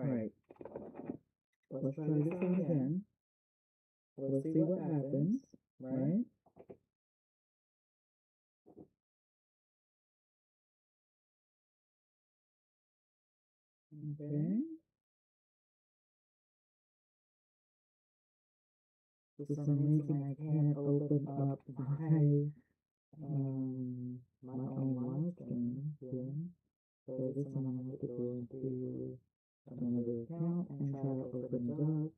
Alright, let's try this one again. Let's see what happens, right? Okay. For some reason I can't open up my own live stream here. So this one I'm gonna have to go into another account and try to open it up.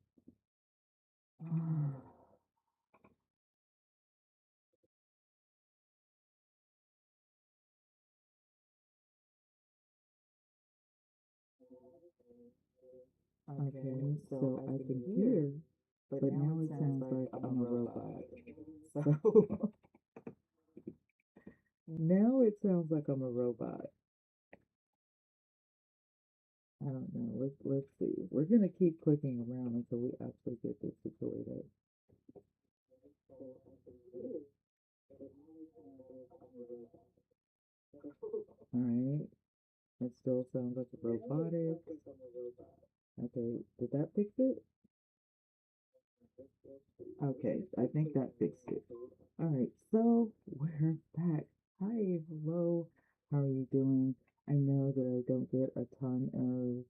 Okay, so I can hear, but now it sounds like I'm a robot. So now it sounds like I'm a robot. I don't know. Let's see. We're gonna keep clicking around until we actually get this situated. All right. It still sounds like a robotic. Okay. Did that fix it? Okay. I think that fixed it. All right. So we're back. Hi. Hello. How are you doing? I know that I don't get a ton of,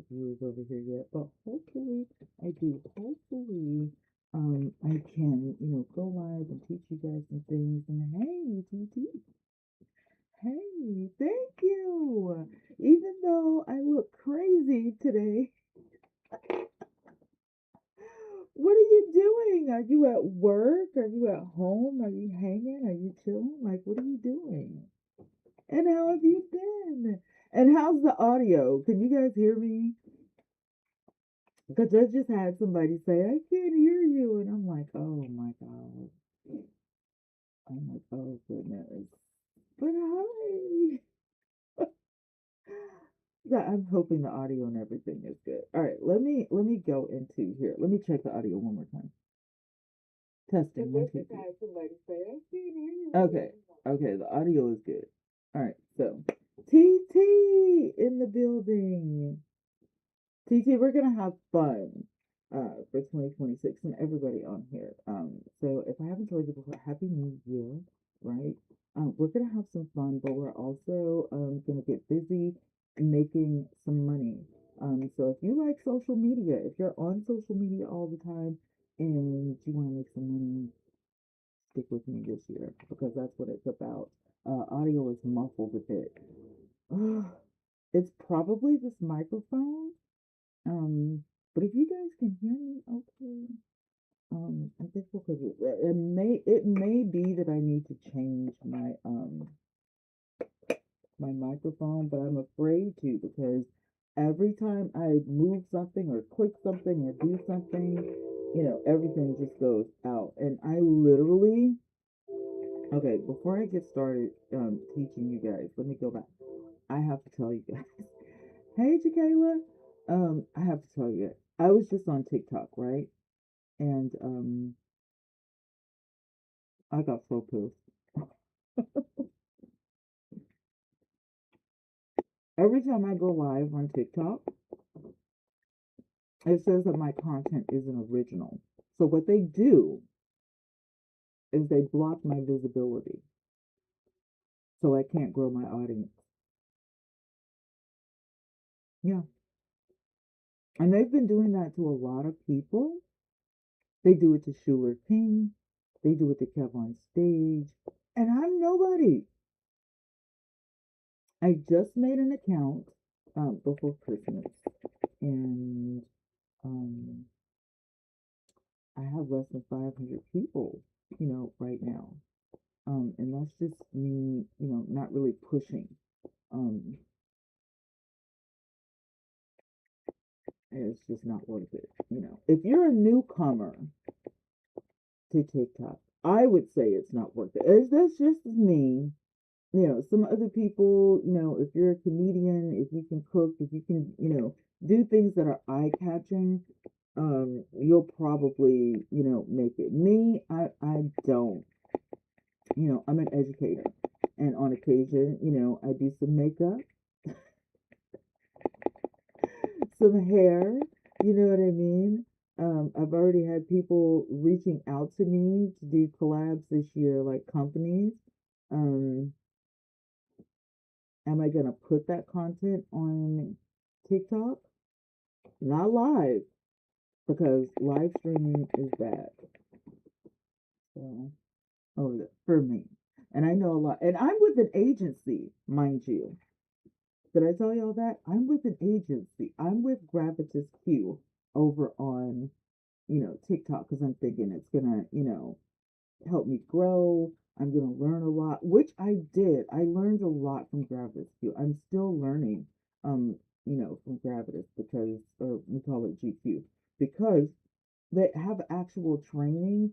viewers over here yet, but hopefully I do. Hopefully, I can, go live and teach you guys some things. And hey, TT, hey, thank you. Even though I look crazy today, what are you doing? Are you at work? Are you at home? Are you hanging? Are you chilling? Like, what are you doing? And how have you been? And how's the audio? Can you guys hear me? Because I just had somebody say, I can't hear you. And I'm like, oh my God. I'm like, oh goodness. But hi. Yeah, I'm hoping the audio and everything is good. All right, let me go into here. Let me check the audio one more time. Testing one, two, three. Okay, okay, the audio is good. All right, so TT in the building. TT, we're gonna have fun for 2026 and everybody on here. So if I haven't told you before, Happy New Year, right? We're gonna have some fun, but we're also gonna get busy making some money. So if you like social media, if you're on social media all the time and you want to make some money, stick with me this year because that's what it's about. Audio is muffled a bit. It's probably this microphone. But if you guys can hear me, okay. I think we'll could it may be that I need to change my microphone, but I'm afraid to because every time I move something or click something or do something, everything just goes out. And I literally, okay, before I get started teaching you guys, let me go back. I have to tell you guys. Hey, Jakayla. I have to tell you, I was just on TikTok, right? And I got so pissed. Every time I go live on TikTok, it says that my content isn't original. So what they do is they block my visibility so I can't grow my audience. Yeah. And they've been doing that to a lot of people. They do it to Schuler King. They do it to Kev on stage. And I'm nobody. I just made an account before Christmas. And um, I have less than 500 people, right now. And that's just me, not really pushing. Um, it's just not worth it. If you're a newcomer to TikTok, I would say it's not worth it. That's just me. Some other people, if you're a comedian, if you can cook, if you can, do things that are eye catching, you'll probably, make it. Me, I don't. I'm an educator. And on occasion, I do some makeup. some hair. You know what I mean? I've already had people reaching out to me to do collabs this year, like companies. Um, am I gonna put that content on TikTok? Not live, because live streaming is bad. So, oh, for me. And I know a lot, and I'm with an agency, mind you. Did I tell y'all that? I'm with an agency. I'm with Gravitas Q over on, TikTok because I'm thinking it's gonna, help me grow. I'm gonna learn a lot, which I did. I learned a lot from Gravitas Q. I'm still learning, from Gravitas because, or we call it GQ, because they have actual training.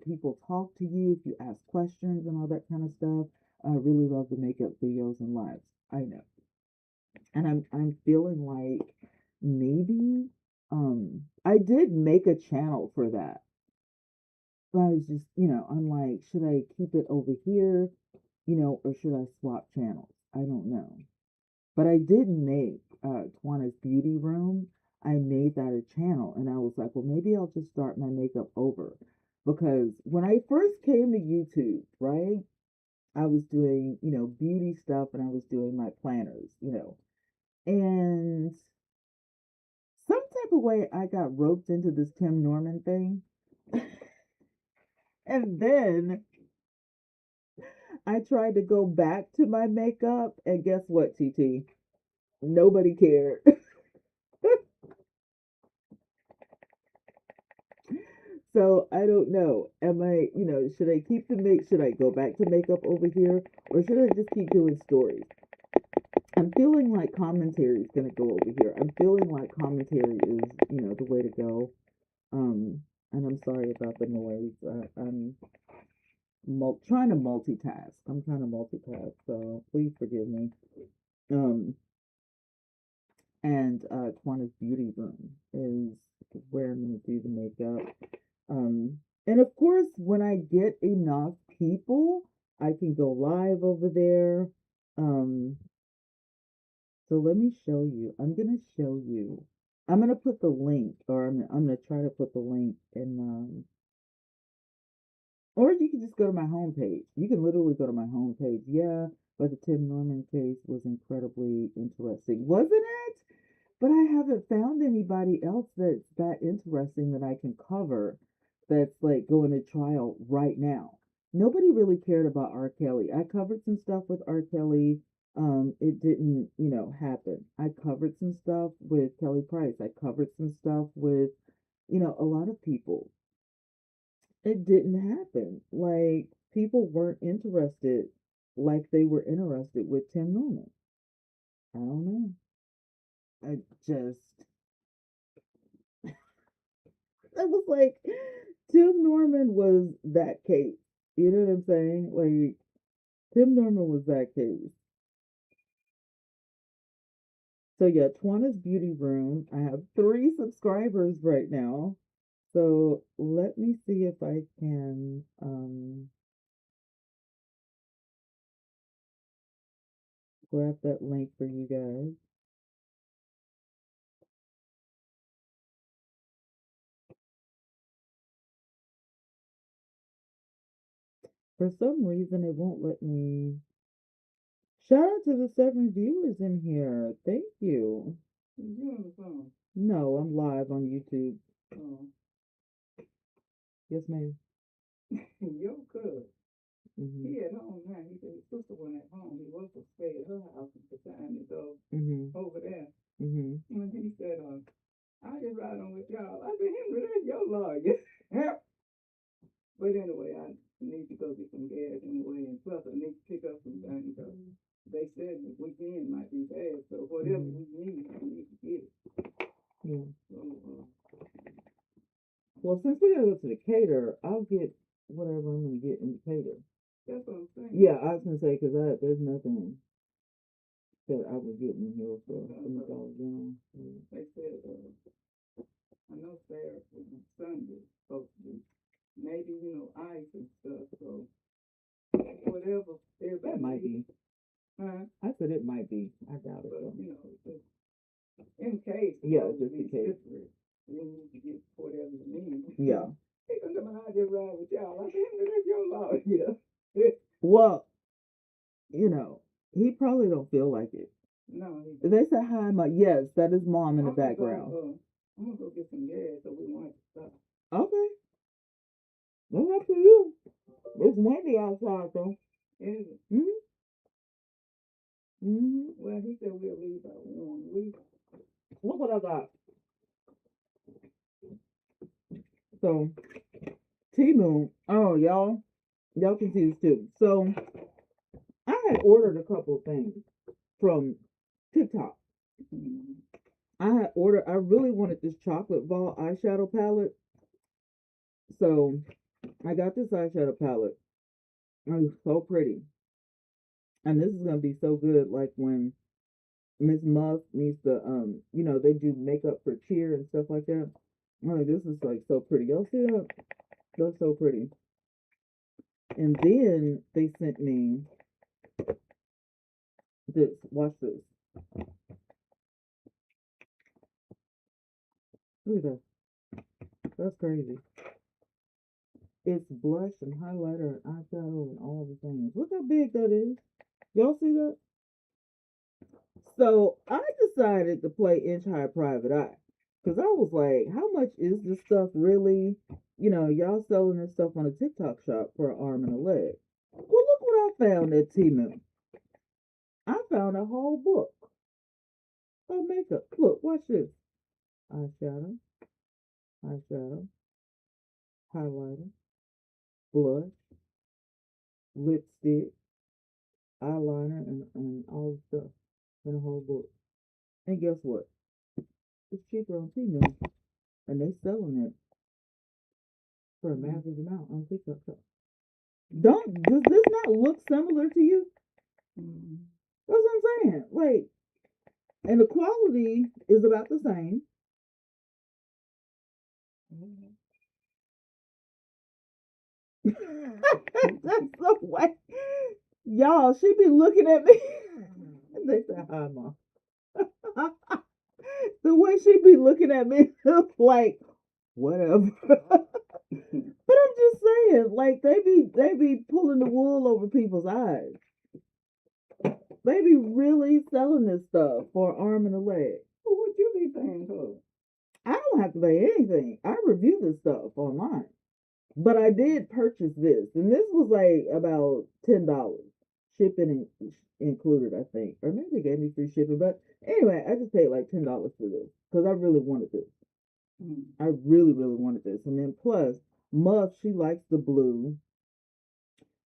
People talk to you if you ask questions and all that kind of stuff. I really love the makeup videos and lives. I know. And I'm feeling like maybe I did make a channel for that. But I was just, I'm like, should I keep it over here, or should I swap channels? I don't know. But I did make Tawana's Beauty Room. I made that a channel and I was like, well, maybe I'll just start my makeup over. Because when I first came to YouTube, right, I was doing, beauty stuff and I was doing my planners. And some type of way I got roped into this Tim Norman thing. And then I tried to go back to my makeup, and guess what, TT? Nobody cared. So I don't know. Am I, should I keep the make? Should I go back to makeup over here, or should I just keep doing stories? I'm feeling like commentary is gonna go over here. I'm feeling like commentary is, the way to go. And I'm sorry about the noise. I'm trying to multitask. I'm trying to multitask, so please forgive me. Um, and Quanta's Beauty Room is where I'm gonna do the makeup. And of course, when I get enough people, I can go live over there. Um, so let me show you. I'm gonna show you. I'm gonna put the link, or I'm gonna try to put the link in. Or you can just go to my homepage. You can literally go to my homepage. Yeah, but the Tim Norman case was incredibly interesting, wasn't it? But I haven't found anybody else that's that interesting that I can cover that's like going to trial right now. Nobody really cared about R. Kelly. I covered some stuff with R. Kelly. It didn't, happen. I covered some stuff with Kelly Price. I covered some stuff with, a lot of people. It didn't happen. Like, people weren't interested like they were interested with Tim Norman. I don't know. I just, I was like, Tim Norman was that case. You know what I'm saying? Like, Tim Norman was that case. So, yeah, Twana's Beauty Room. I have 3 subscribers right now. So, let me see if I can grab that link for you guys. For some reason, it won't let me. Shout out to the 7 viewers in here. Thank you. You on the phone? No, I'm live on YouTube. Oh. Yes, ma'am. Your cuz. He at home now. He said his sister went at home. He was to stay at her house at the time to go over there. And he said, I just ride on with y'all. I said, Henry, that's your lawyer. But anyway, I need to go get some gas anyway, and plus I need to pick up some things. They said the weekend might be bad, so whatever we need, I need to get it. Yeah. So, well, since we gotta go to the cater, I'll get whatever I'm gonna get in the cater. That's what I'm saying. Yeah, I was gonna say because there's nothing that I would get in here for $100. They said I know Sarah was Sunday supposed to be maybe ice and stuff. So whatever everybody. That might be. Huh? I said it might be. I doubt it. But, In case. Yeah, just in case. You need to get whatever you need. Yeah. Hey, come on, I just ride with y'all. I said, that's your law. Yeah. Well, you know, he probably don't feel like it. No. They said hi, my yes, that is mom in the background. I'm gonna go get some gas so we want to stop. Okay. That's up to you. It's windy outside though. Is it? Mm-hmm. Mm-hmm. Well, he said we'll leave by 1 week. Look what I got. So T-Moon. Oh, y'all can see this too. So I had ordered a couple of things from TikTok. I had ordered. I really wanted this chocolate ball eyeshadow palette. So I got this eyeshadow palette. It's so pretty, and this is gonna be so good. Like when Miss Muff needs to, they do makeup for cheer and stuff like that. Like this is like so pretty. Y'all see that? That's so pretty. And then they sent me this. Watch this. Look at that. That's crazy. It's blush and highlighter and eyeshadow and all the things. Look how big that is. Y'all see that? So I decided to play Inch High Private Eye. Because I was like, how much is this stuff really? Y'all selling this stuff on a TikTok shop for an arm and a leg. Well, look what I found at Temu. I found a whole book of makeup. Look, watch this. Eyeshadow, eyeshadow, highlighter, blush, lipstick, eyeliner, and all the stuff in a whole book. And guess what? It's cheaper on Temu. And they selling it for a massive amount on TikTok. Does this not look similar to you? Mm-hmm. That's what I'm saying. Like, and the quality is about the same. That's the way. Y'all, she be looking at me. They say hi, mom. The way she be looking at me, like whatever. But I'm just saying, like they be pulling the wool over people's eyes. They be really selling this stuff for an arm and a leg. What would you be paying for? I don't have to pay anything. I review this stuff online. But I did purchase this, and this was like about $10, shipping included, I think, or maybe they gave me free shipping. But anyway, I just paid like $10 for this because I really wanted this. I really, really wanted this, and then plus, Muff, she likes the blue,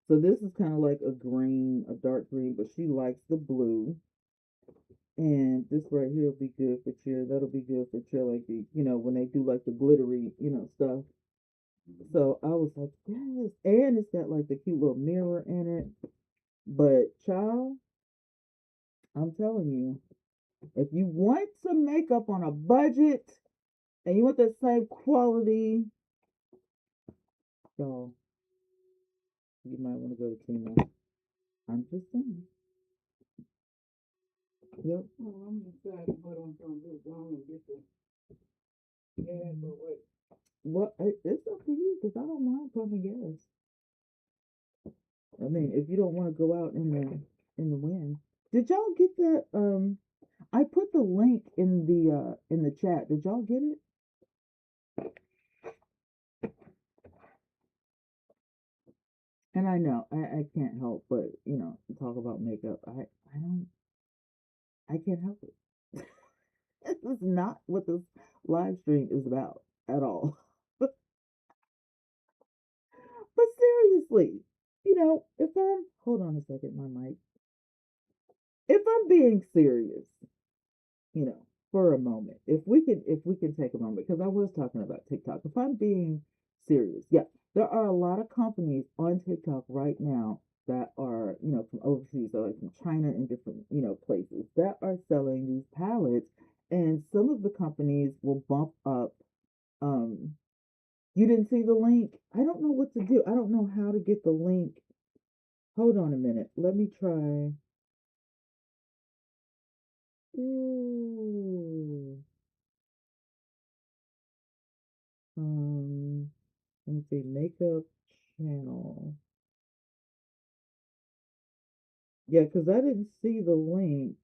so this is kind of like a green, a dark green, but she likes the blue. And this right here will be good for cheer. That'll be good for cheer, like when they do like the glittery, stuff. So I was like, yes. And it's got like the cute little mirror in it. But child, I'm telling you, if you want some makeup on a budget and you want the same quality, y'all, you might want to go to Timo. I'm just saying. Yep. Well, I'm deciding what I'm gonna do. I'm gonna get the gas or what. Well, it's up to you because I don't mind pumping gas. I mean, if you don't want to go out in the wind. Did y'all get that? I put the link in the chat. Did y'all get it? And I know I can't help but talk about makeup. I can't help it. This is not what this live stream is about at all. But seriously, if I'm hold on a second, my mic. If I'm being serious, you know, for a moment, if we can take a moment, because I was talking about TikTok. If I'm being serious, yeah, there are a lot of companies on TikTok right now that are, from overseas, or like from China and different, places that are selling these palettes, and some of the companies will bump up. Um, you didn't see the link? I don't know what to do. I don't know how to get the link. Hold on a minute. Let me try. Ooh. Um, let me see, makeup channel. Yeah, because I didn't see the link.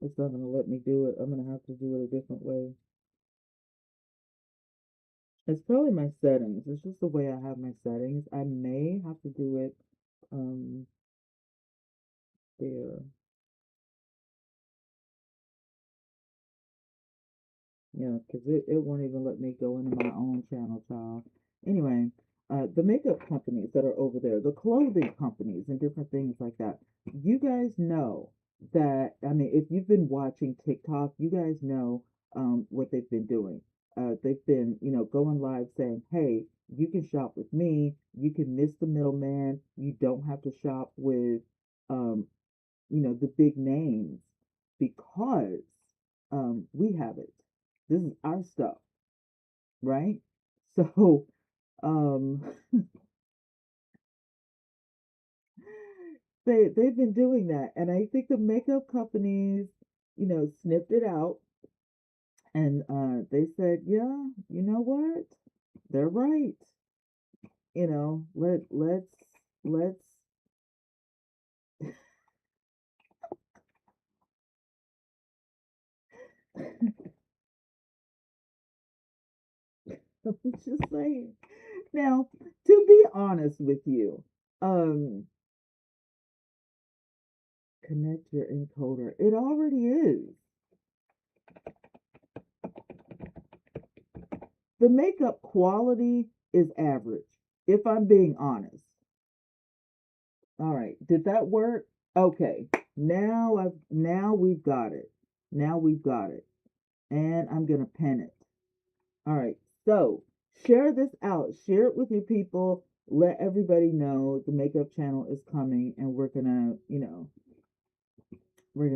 It's not gonna let me do it. I'm gonna have to do it a different way. It's probably my settings. It's just the way I have my settings. I may have to do it um there. Yeah, because it won't even let me go into my own channel, child. Anyway, the makeup companies that are over there, the clothing companies and different things like that. You guys know that, I mean, if you've been watching TikTok, you guys know what they've been doing. They've been, going live saying, hey, you can shop with me. You can miss the middleman. You don't have to shop with um, the big names because we have it. This is our stuff, right? So, um, they've been doing that, and I think the makeup companies, sniffed it out, and they said, yeah, you know what? They're right. Let's. I'm just saying. Now, to be honest with you, um, connect your encoder. It already is. The makeup quality is average, if I'm being honest. All right, did that work? Okay, now we've got it. Now we've got it. And I'm gonna pen it. All right, so share this out. Share it with your people. Let everybody know the makeup channel is coming and we're gonna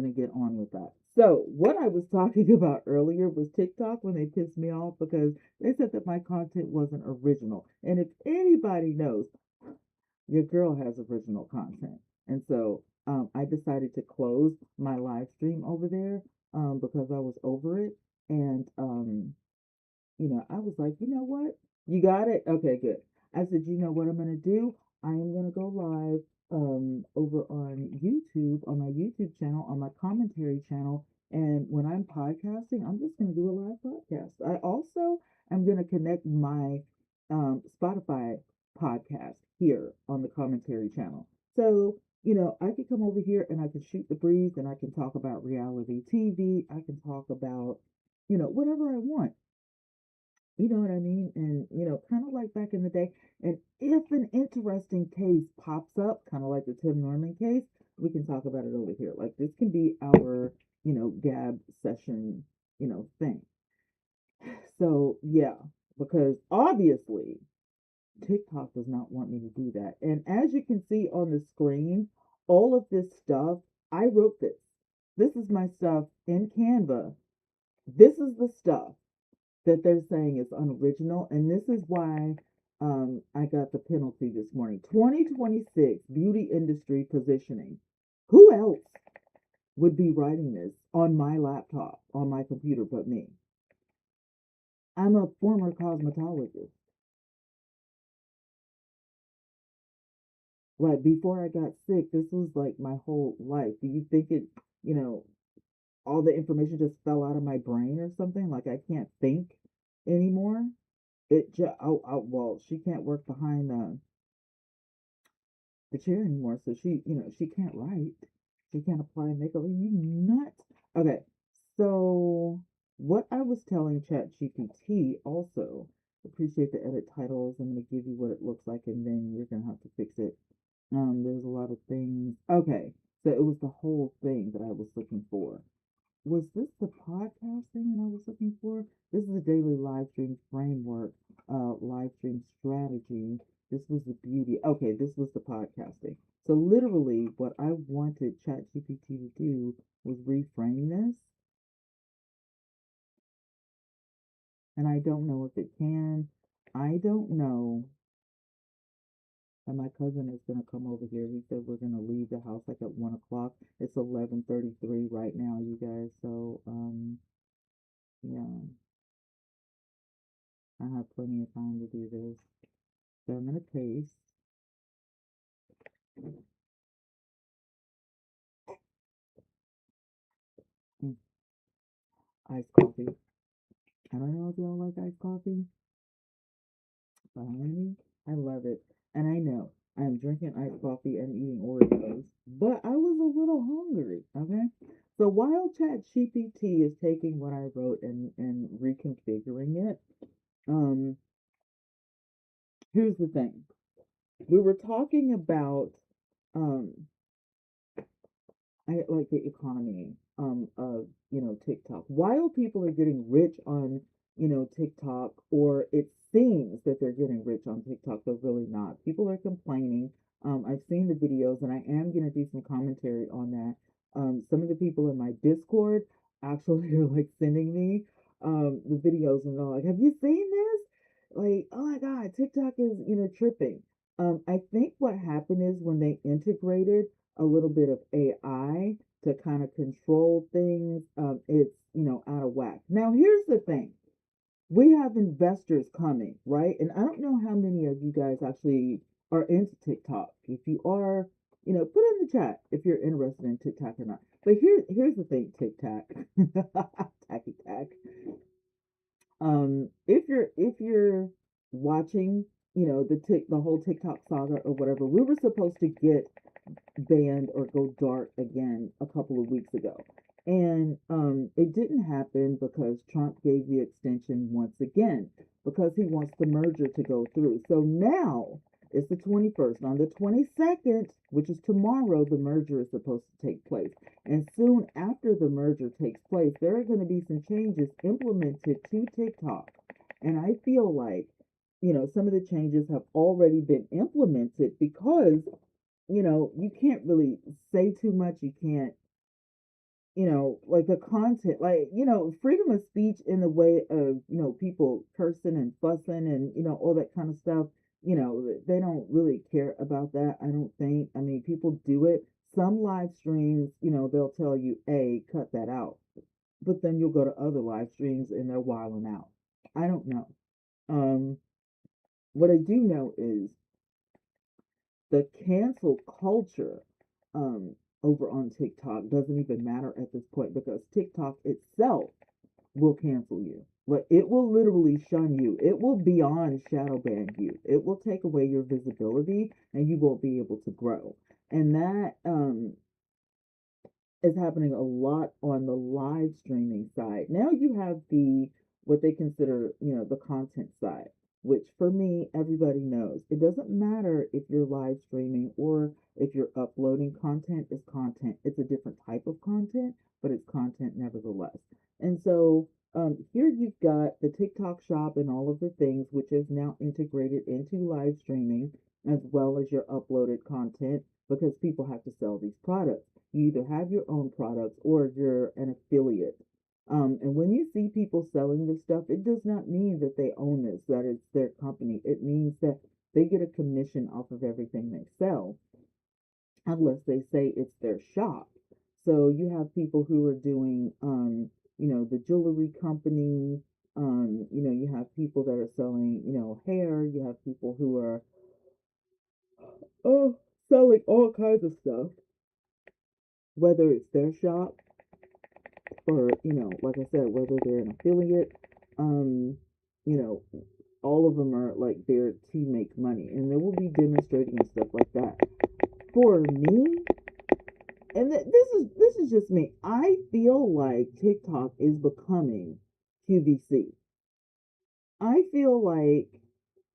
get on with that. So what I was talking about earlier was TikTok when they pissed me off because they said that my content wasn't original. And if anybody knows, your girl has original content. And so I decided to close my live stream over there because I was over it. And I was like, you know what? You got it? Okay, good. I said, you know what I'm gonna do? I am gonna go live over on YouTube, on my YouTube channel, on my commentary channel. And when I'm podcasting, I'm just gonna do a live podcast. I also am gonna connect my Spotify podcast here on the commentary channel. So, I could come over here and I can shoot the breeze and I can talk about reality TV. I can talk about, whatever I want. You know what I mean? And, kind of like back in the day. And if an interesting case pops up, kind of like the Tim Norman case, we can talk about it over here. Like this can be our, gab session, thing. So, yeah, because obviously TikTok does not want me to do that. And as you can see on the screen, all of this stuff, I wrote this. This is my stuff in Canva. This is the stuff that they're saying is unoriginal, and this is why I got the penalty this morning. 2026 beauty industry positioning. Who else would be writing this on my laptop, on my computer, but me? I'm a former cosmetologist. Right before I got sick, this was like my whole life. Do you think you know, all the information just fell out of my brain or something? Like I can't think anymore? It just, well, she can't work behind the chair anymore. So she can't write. She can't apply makeup. Are you nuts? Okay. So what I was telling ChatGPT also, appreciate the edit titles. I'm gonna give you what it looks like and then you're gonna have to fix it. There's a lot of things. Okay. So it was the whole thing that I was looking for. Was this the podcast thing that I was looking for? This is a daily live stream framework, live stream strategy. This was the beauty. Okay, this was the podcasting. So literally what I wanted ChatGPT to do was reframe this, and I don't know if it can. I don't know And my cousin is gonna come over here. He said we're gonna leave the house like at 1 o'clock. It's 11:33 right now, you guys. So yeah, I have plenty of time to do this. So I'm gonna taste mm, iced coffee. I don't know if y'all like iced coffee, but I love it. And I know I'm drinking iced coffee and eating Oreos, but I was a little hungry. Okay, so while ChatGPT is taking what I wrote and reconfiguring it, um, here's the thing. We were talking about um I like the economy of TikTok. While people are getting rich on TikTok, or it seems that they're getting rich on TikTok, they're really not. People are complaining. I've seen the videos, and I am gonna do some commentary on that. Some of the people in my Discord actually are like sending me the videos, and they're like, "Have you seen this? Like, oh my God, TikTok is tripping." I think what happened is when they integrated a little bit of AI to kind of control things, it's, out of whack. Now, here's the thing. We have investors coming, right? And I don't know how many of you guys actually are into TikTok. If you are, put in the chat if you're interested in TikTok or not. But here's the thing, TikTok, tacky tack. If you're watching, the whole TikTok saga or whatever, we were supposed to get banned or go dark again a couple of weeks ago. And it didn't happen because Trump gave the extension once again because he wants the merger to go through. So now it's the 21st. On the 22nd, which is tomorrow, the merger is supposed to take place. And soon after the merger takes place, there are going to be some changes implemented to TikTok. And I feel like, some of the changes have already been implemented because you can't really say too much. You can't, like the content, like, freedom of speech in the way of, people cursing and fussing and, all that kind of stuff. They don't really care about that, I don't think. I mean, people do it. Some live streams, they'll tell you, A, cut that out. But then you'll go to other live streams and they're wilding out. I don't know. Um, what I do know is the cancel culture over on TikTok doesn't even matter at this point because TikTok itself will cancel you. Like it will literally shun you. It will beyond shadow ban you. It will take away your visibility and you won't be able to grow. And that is happening a lot on the live streaming side. Now you have the what they consider, the content side, which for me, everybody knows. It doesn't matter if you're live streaming or if you're uploading content, is content. It's a different type of content, but it's content nevertheless. And so here you've got the TikTok shop and all of the things, which is now integrated into live streaming as well as your uploaded content because people have to sell these products. You either have your own products or you're an affiliate. And when you see people selling this stuff, it does not mean that they own this, that it's their company. It means that they get a commission off of everything they sell, unless they say it's their shop. So you have people who are doing, the jewelry company. You have people that are selling, hair. You have people who are, selling all kinds of stuff, whether it's their shop or like I said, whether they're an affiliate. um you know all of them are like there to make money, and they will be demonstrating and stuff like that. For me, and this is just me, I feel like TikTok is becoming QVC. I feel like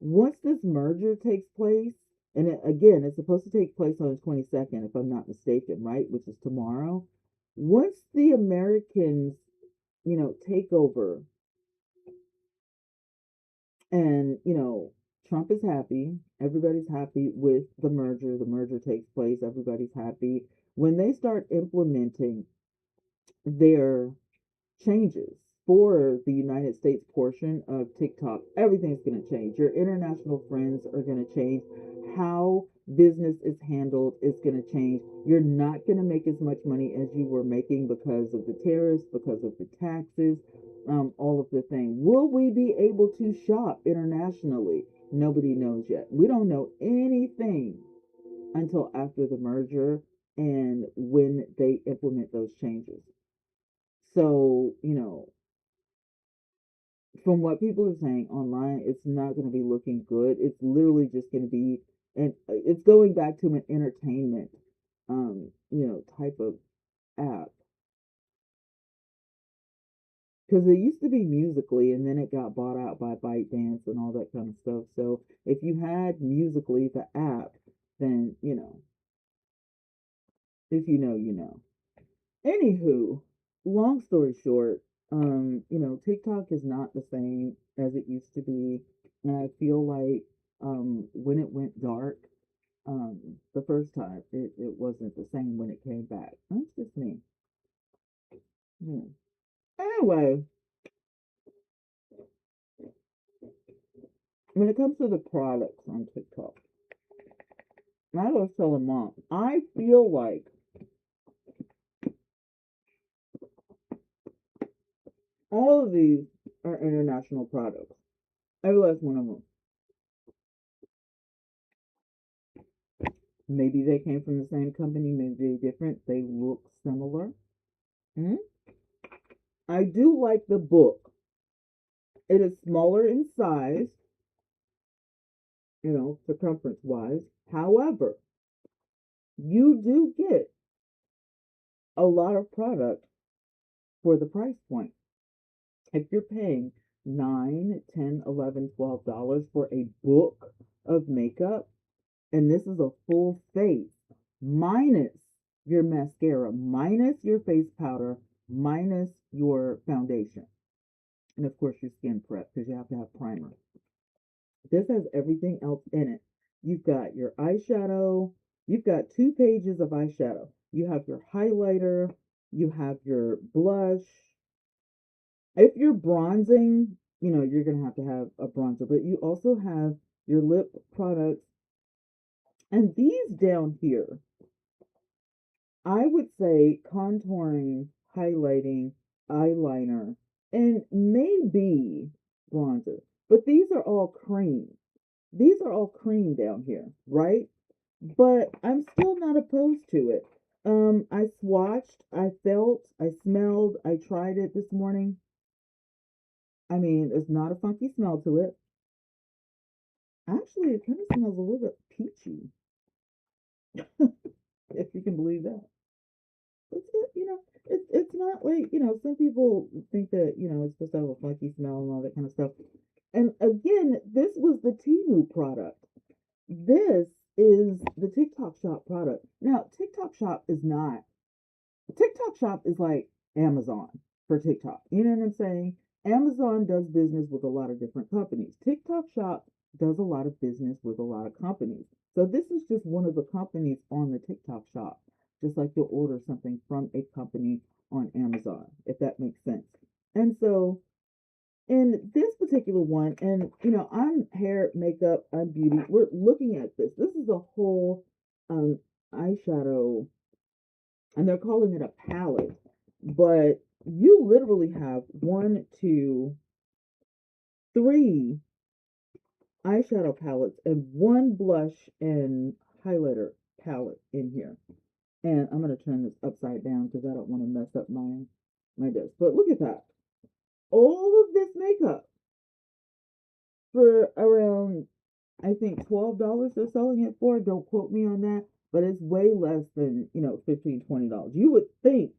once this merger takes place, and again, it's supposed to take place on the 22nd, if I'm not mistaken, right? Which is tomorrow. Once the Americans, take over and, Trump is happy, everybody's happy with the merger takes place, everybody's happy. When they start implementing their changes for the United States portion of TikTok, everything's going to change. Your international friends are going to change. how business is handled is going to change. You're not going to make as much money as you were making because of the tariffs, because of the taxes, all of the thing. Will we be able to shop internationally? Nobody knows yet. We don't know anything until after the merger and when they implement those changes. So, from what people are saying online, it's not going to be looking good. It's literally just going to be, and it's going back to an entertainment, type of app. Because it used to be Musically, and then it got bought out by ByteDance and all that kind of stuff. So if you had Musically, the app, then if you know, you know. Anywho, long story short, TikTok is not the same as it used to be, and I feel like when it went dark, the first time, it wasn't the same when it came back. That's just me. Hmm. Anyway, when it comes to the products on TikTok, I was telling mom, I feel like all of these are international products. Every last one of them. Maybe they came from the same company, maybe they're different. They look similar. Hmm? I do like the book. It is smaller in size, circumference wise. However, you do get a lot of product for the price point. If you're paying 9, 10, 11, $12 for a book of makeup, and this is a full face, minus your mascara, minus your face powder, minus your foundation, and of course your skin prep because you have to have primer. This has everything else in it. You've got your eyeshadow, you've got 2 pages of eyeshadow, you have your highlighter, you have your blush. If you're bronzing, you're going to have a bronzer, but you also have your lip products. And these down here, I would say contouring, highlighting, eyeliner, and maybe bronzer. But these are all cream. These are all cream down here, right? But I'm still not opposed to it. I swatched, I felt, I smelled, I tried it this morning. I mean, it's not a funky smell to it. Actually, it kind of smells a little bit peachy, if you can believe that. It's not like, some people think that, it's supposed to have a funky smell and all that kind of stuff. And again, this was the Temu product. This is the TikTok Shop product. Now, TikTok Shop is like Amazon for TikTok. You know what I'm saying? Amazon does business with a lot of different companies. TikTok Shop does a lot of business with a lot of companies. So this is just one of the companies on the TikTok Shop, just like you'll order something from a company on Amazon, if that makes sense. And so in this particular one, and I'm hair, makeup, I'm beauty. We're looking at this. This is a whole eyeshadow, and they're calling it a palette, but you literally have one, two, three eyeshadow palettes and one blush and highlighter palette in here. And I'm gonna turn this upside down because I don't want to mess up my desk. But look at that. All of this makeup for around, I think, $12 they're selling it for. Don't quote me on that, but it's way less than, $15, $20. You would think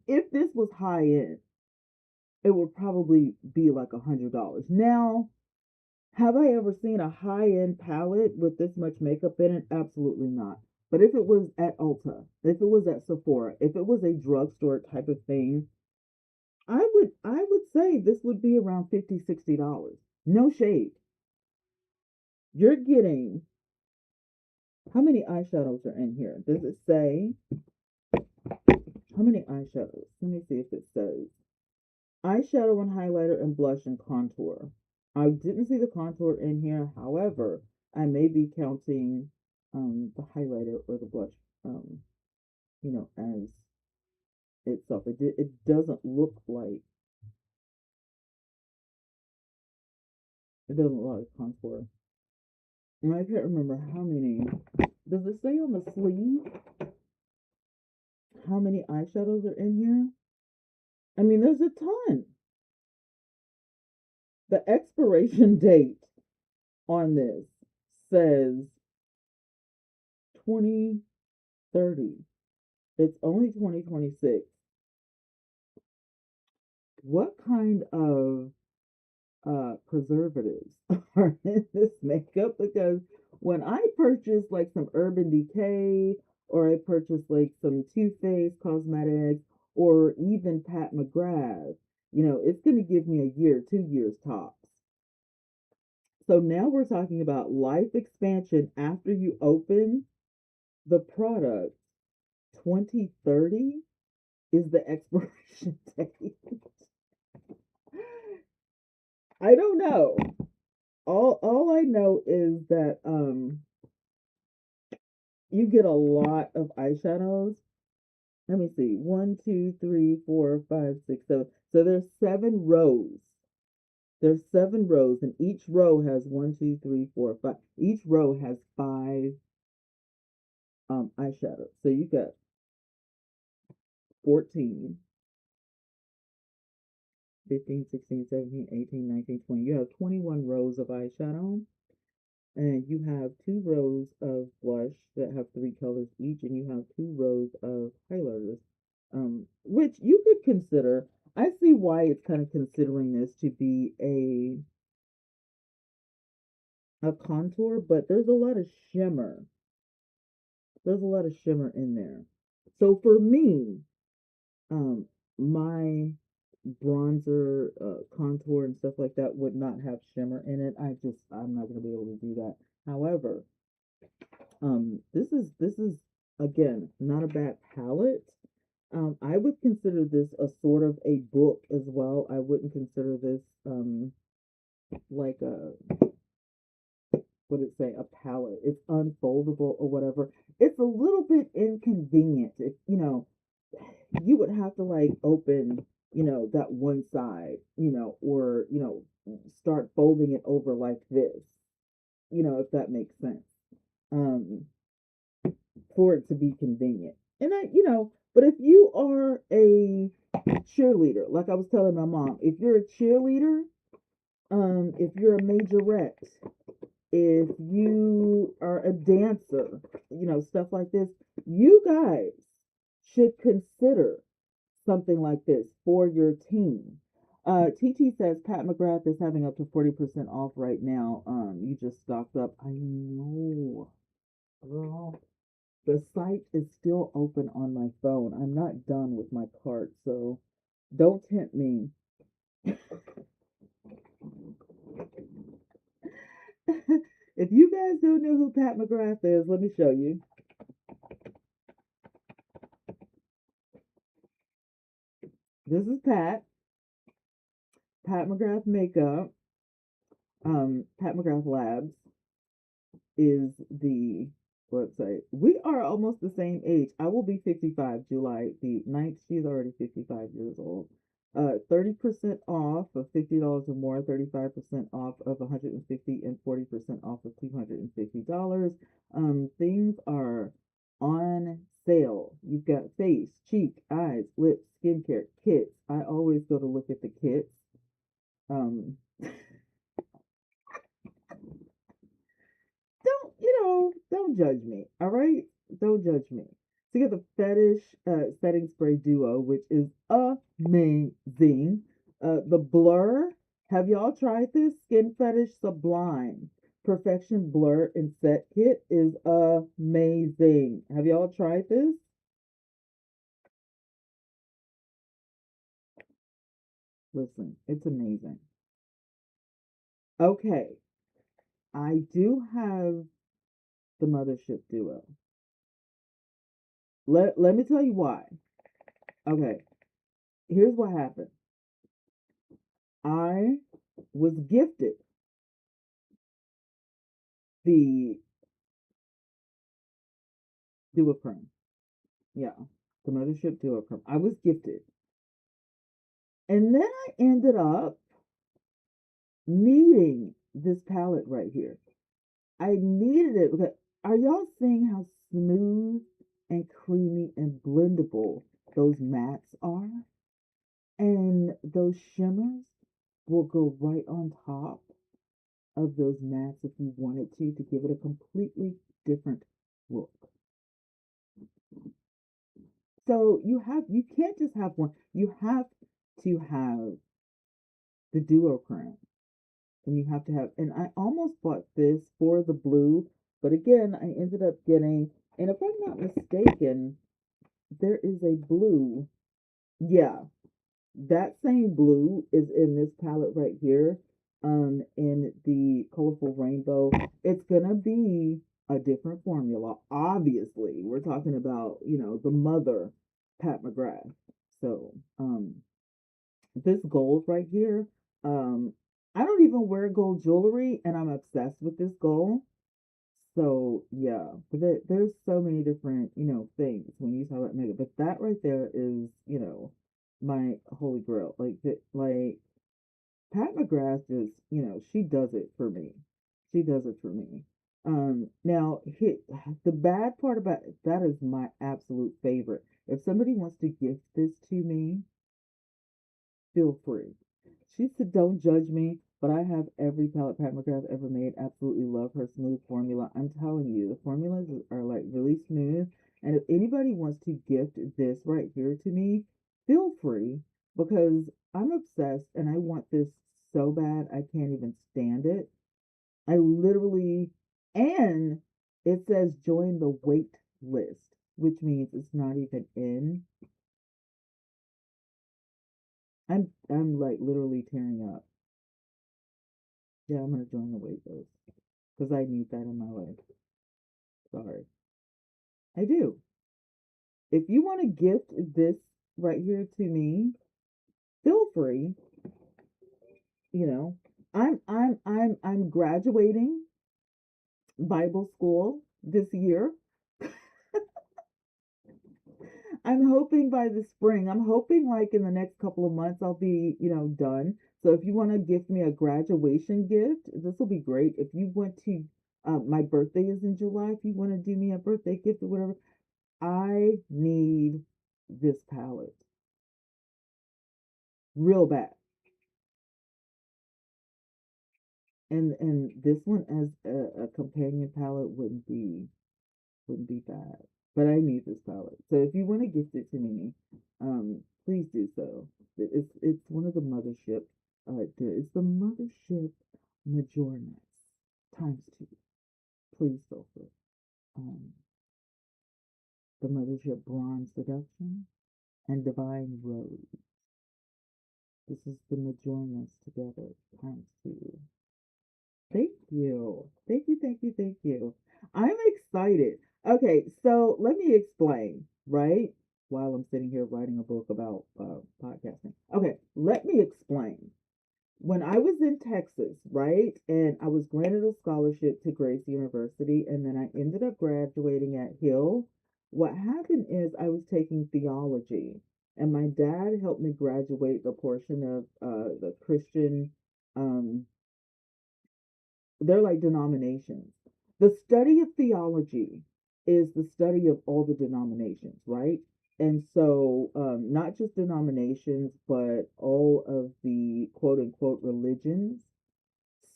if this was high end, it would probably be like $100. Now, have I ever seen a high end palette with this much makeup in it? Absolutely not. But if it was at Ulta, if it was at Sephora, if it was a drugstore type of thing, I would say this would be around $50, $60. No shade. You're getting, how many eyeshadows are in here? Does it say how many eyeshadows? Let me see if it says. Eyeshadow and highlighter and blush and contour. I didn't see the contour in here. However, I may be counting. the highlighter or the blush, as itself. It doesn't look like contour. And I can't remember how many. Does it say on the sleeve how many eyeshadows are in here? I mean, there's a ton. The expiration date on this says 2030. It's only 2026. What kind of preservatives are in this makeup? Because when I purchase like some Urban Decay, or I purchase like some Too Faced cosmetics, or even Pat McGrath, it's going to give me a year, 2 years tops. So now we're talking about life expansion after you open the product. 2030 is the expiration date. I don't know. All I know is that you get a lot of eyeshadows. Let me see. One, two, three, four, five, six, seven. So there's 7 rows. There's 7 rows, and each row has one, two, three, four, five. Each row has 5 eyeshadows. So you got 14, 15, 16, 17, 18, 19, 20. You have 21 rows of eyeshadow. And you have 2 rows of blush that have 3 colors each, and you have 2 rows of highlighters, which you could consider. I see why it's kind of considering this to be a contour, but there's a lot of shimmer. There's a lot of shimmer in there. So for me, um, my bronzer, contour and stuff like that would not have shimmer in it. I'm not gonna be able to do that. However, this is again not a bad palette. I would consider this a sort of a book as well. I wouldn't consider this like a, what did it say, a palette. It's unfoldable or whatever. It's a little bit inconvenient. You would have to like open, that one side, or start folding it over like this, if that makes sense. Um, for it to be convenient. And but if you are a cheerleader, like I was telling my mom, if you're a cheerleader, if you're a majorette, if you are a dancer, stuff like this, you guys should consider something like this for your team. TT says Pat McGrath is having up to 40% off right now. You just stocked up. I know, girl. The site is still open on my phone. I'm not done with my cart, so don't tempt me. If you guys don't know who Pat McGrath is, let me show you. This is Pat McGrath Makeup. Pat McGrath Labs is the website. We are almost the same age. I will be 55 July the 9th. She's already 55 years old. 30% off of $50 or more, 35% off of $150, and 40% off of $250. Things are on sale. You've got face, cheek, eyes, lips, skincare, kits. I always go to look at the kits. Um, don't judge me, all right? Don't judge me. So you get the Fetish Setting Spray Duo, which is amazing. The Blur, have y'all tried this? Skin Fetish Sublime Perfection Blur and Set Kit is amazing. Have y'all tried this? Listen, it's amazing. Okay, I do have the Mothership Duo. Let me tell you why. Okay, here's what happened. I was gifted the duochrome. Yeah, the mothership duochrome. I was gifted, and then I ended up needing this palette right here. I needed it because are y'all seeing how smooth and creamy and blendable those mattes are? And those shimmers will go right on top of those mattes if you wanted to give it a completely different look. So you can't just have one. You have to have the duochrome. And you have to have, and I almost bought this for the blue, but again, I ended up getting, and if I'm not mistaken, there is a blue. Yeah, that same blue is in this palette right here, in the colorful rainbow. It's gonna be a different formula. Obviously, we're talking about, the mother, Pat McGrath. So, this gold right here, I don't even wear gold jewelry, and I'm obsessed with this gold. So yeah, but there's so many different, things when you talk about makeup. But that right there is, my holy grail. Like Pat McGrath just, she does it for me. She does it for me. Now the bad part about that is my absolute favorite. If somebody wants to gift this to me, feel free. She said, "Don't judge me," but I have every palette Pat McGrath ever made. Absolutely love her smooth formula. I'm telling you, the formulas are like really smooth. And if anybody wants to gift this right here to me, feel free because I'm obsessed and I want this so bad I can't even stand it. I literally, and it says join the wait list, which means it's not even in. I'm like literally tearing up. Yeah, I'm gonna join the wait list because I need that in my life. Sorry, I do. If you want to gift this right here to me, feel free. You know, I'm graduating Bible school this year. I'm hoping by the spring. I'm hoping like in the next couple of months I'll be, done. So if you want to gift me a graduation gift, this will be great. If you want to, my birthday is in July. If you want to do me a birthday gift or whatever, I need this palette real bad. And this one as a companion palette wouldn't be bad. But I need this palette. So if you want to gift it to me, please do so. It's one of the mothership. It's the mothership Majornas times two. Please go for it. Um, the mothership Bronze Seduction and Divine Rose. This is the Majornas together times two. Thank you. Thank you, thank you, thank you. I'm excited. Okay, so let me explain, right? While I'm sitting here writing a book about podcasting. Okay, let me explain. When I was in Texas, right, and I was granted a scholarship to Grace University, and then I ended up graduating at Hill, what happened is I was taking theology, and my dad helped me graduate the portion of the Christian um, they're like denominations. The study of theology is the study of all the denominations, right? And so, not just denominations, but all of the quote unquote religions.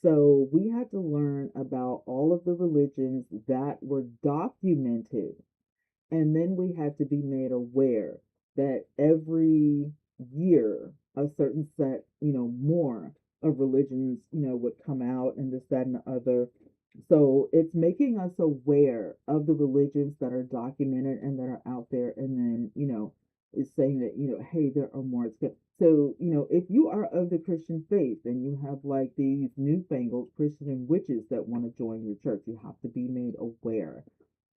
So, we had to learn about all of the religions that were documented, and then we had to be made aware that every year a certain set, more of religions, would come out and this, that, and the other. So it's making us aware of the religions that are documented and that are out there. And then, it's saying that, hey, there are more. So, if you are of the Christian faith and you have like these newfangled Christian witches that want to join your church, you have to be made aware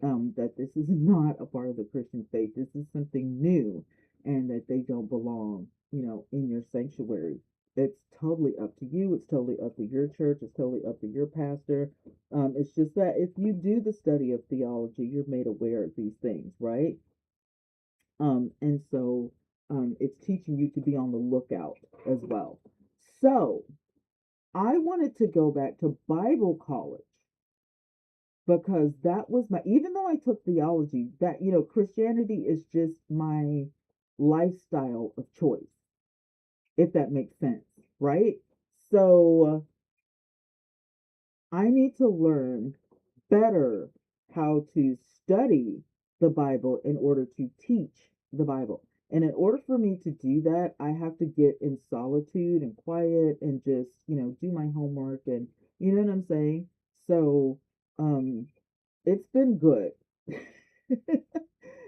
that this is not a part of the Christian faith. This is something new and that they don't belong, in your sanctuary. It's totally up to you. It's totally up to your church. It's totally up to your pastor. It's just that if you do the study of theology, you're made aware of these things, right? And so it's teaching you to be on the lookout as well. So I wanted to go back to Bible college because that was my, even though I took theology, that, Christianity is just my lifestyle of choice, if that makes sense, right? So I need to learn better how to study the Bible in order to teach the Bible. And in order for me to do that, I have to get in solitude and quiet and just, do my homework and you know what I'm saying? So, um, it's been good.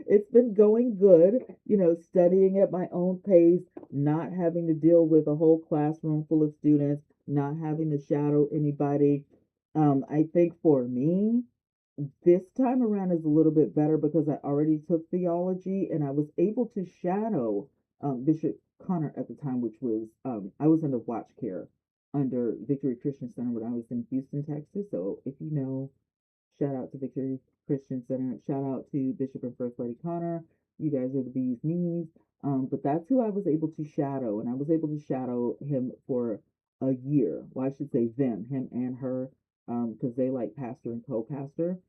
It's been going good, studying at my own pace, not having to deal with a whole classroom full of students, not having to shadow anybody. I think for me, this time around is a little bit better because I already took theology and I was able to shadow Bishop Connor at the time, which was I was under watch care under Victory Christian Center when I was in Houston, Texas. So if you know, shout out to Victory Christian Center. Shout out to Bishop and First Lady Connor. You guys are the bee's knees. But that's who I was able to shadow, and I was able to shadow him for a year. Well, I should say them, him and her, because they like pastor and co-pastor,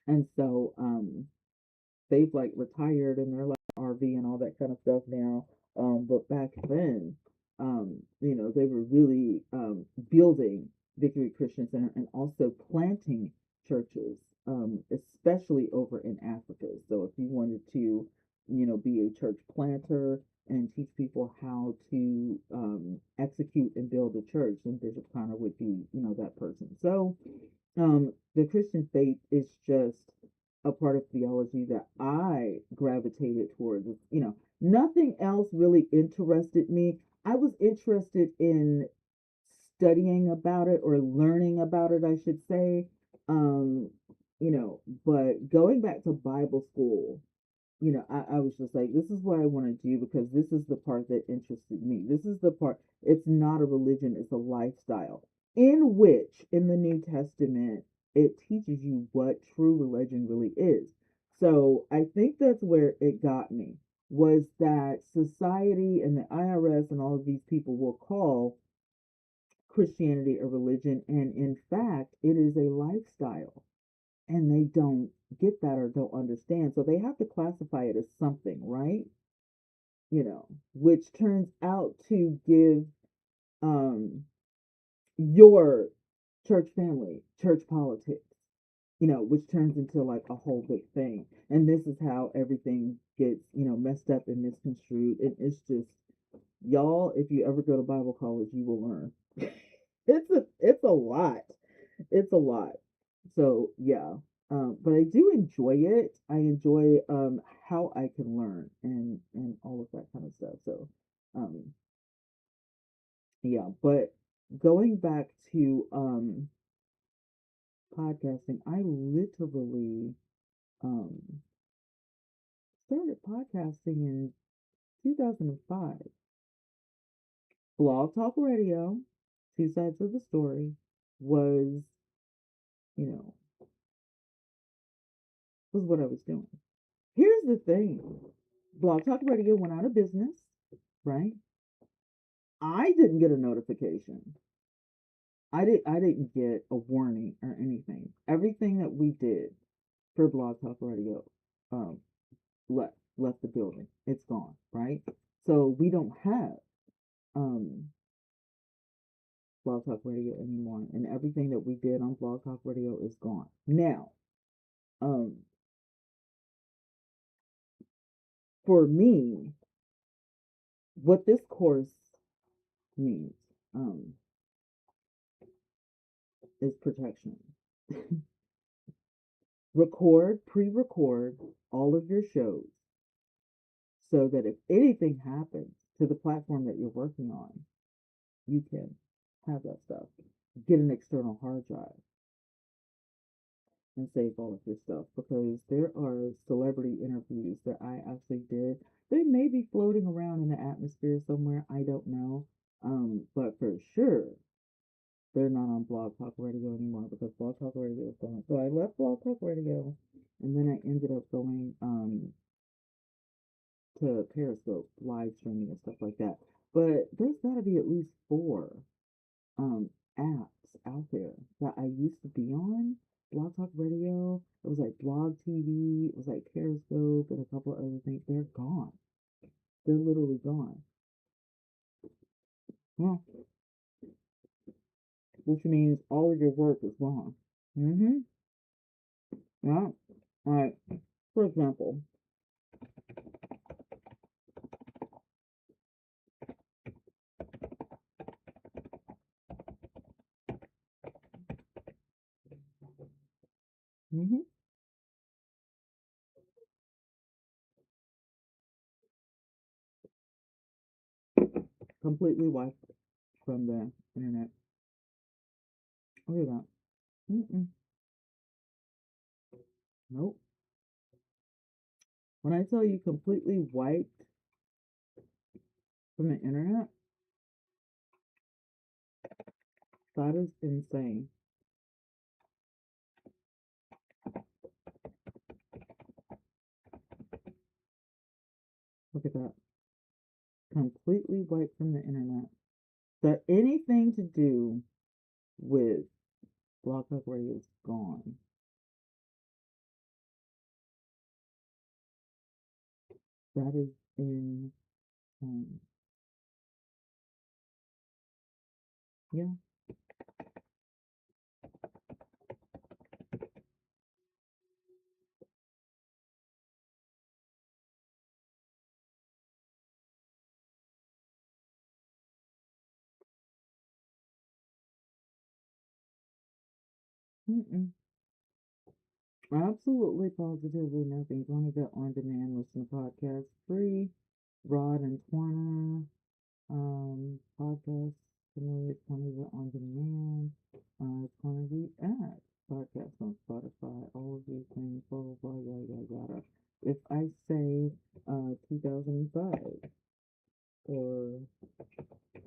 and so they've like retired and they're like RV and all that kind of stuff now. But back then, they were really building Victory Christian Center and also planting churches, especially over in Africa. So if you wanted to, be a church planter and teach people how to execute and build a church, then Bishop Connor would be, that person. So the Christian faith is just a part of theology that I gravitated towards. Nothing else really interested me. I was interested in studying about it or learning about it, I should say. Um, but going back to Bible school, I was just like, this is what I want to do because this is the part that interested me. This is the part, it's not a religion, it's a lifestyle in which, in the New Testament, it teaches you what true religion really is. So I think that's where it got me was that society and the IRS and all of these people will call Christianity a religion, and in fact, it is a lifestyle and they don't get that or don't understand. So they have to classify it as something, right? Which turns out to give um your church family, church politics, which turns into like a whole big thing. And this is how everything gets, messed up and misconstrued. And it's just y'all, if you ever go to Bible college, you will learn. It's a lot. It's a lot. So yeah. But I do enjoy it. I enjoy how I can learn and all of that kind of stuff. So um yeah, but going back to podcasting, I literally um started podcasting in 2005. Blog Talk Radio, Two Sides of the Story, was, you know, was what I was doing. Here's the thing. Blog Talk Radio went out of business, right? I didn't get a notification. I didn't get a warning or anything. Everything that we did for Blog Talk Radio um left the building. It's gone, right? So we don't have um Blog Talk Radio anymore, and everything that we did on Blog Talk Radio is gone. Now, um for me, what this course means um is protection. Pre-record all of your shows so that if anything happens to the platform that you're working on, you can have that stuff. Get an external hard drive and save all of your stuff because there are celebrity interviews that I actually did. They may be floating around in the atmosphere somewhere. I don't know. But for sure, they're not on Blog Talk Radio anymore because Blog Talk Radio is gone. So I left Blog Talk Radio, and then I ended up going to Periscope live streaming and stuff like that. But there's got to be at least four um apps out there that I used to be on. Blog Talk Radio. It was like Blog TV. It was like Periscope and a couple of other things. They're gone. They're literally gone. Yeah, which means all of your work is gone. Mm-hmm. Yeah. All right. For example, mm-hmm. Completely wiped from the internet. Look at that. Mm-mm. Nope. When I tell you completely wiped from the internet, that is insane. Look at that. Completely wiped from the internet. That anything to do with Blog Talk Radio is gone. That is in, yeah. Mm-mm. Absolutely, positively nothing. Gonna get on demand, listen to podcasts free. Rod and Twana, podcast. It's gonna be on demand. It's gonna be at podcast on Spotify. All of these things. Blah blah blah. Yada yada yada. If I say 2005 or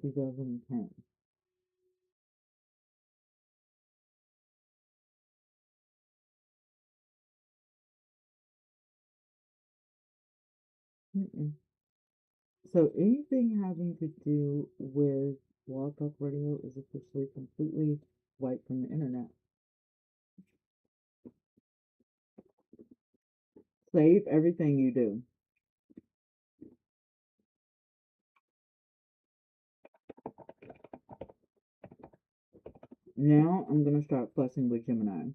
2010. Mm-mm. So anything having to do with Blog Talk Radio is officially completely wiped from the internet. Save everything you do. Now I'm gonna start fussing with Gemini.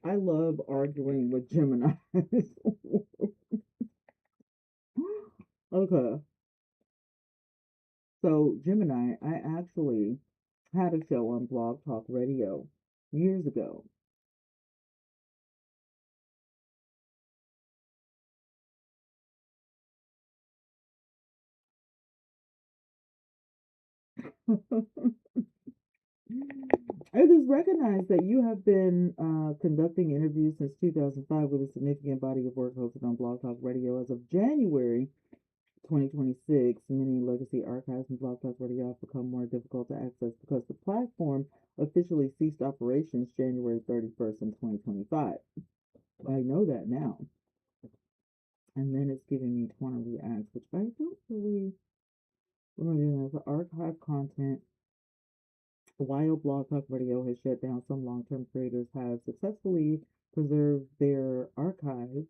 I love arguing with Gemini. Okay, so Gemini, I actually had a show on Blog Talk Radio years ago. It is recognized that you have been conducting interviews since 2005 with a significant body of work hosted on Blog Talk Radio. As of January 2026, many legacy archives and Blog Talk Radio have become more difficult to access because the platform officially ceased operations January 31st in 2025. I know that now. And then it's giving me Twana Reacts, which I don't really remember. The archive content. While Blog Talk Radio has shut down, some long-term creators have successfully preserved their archives,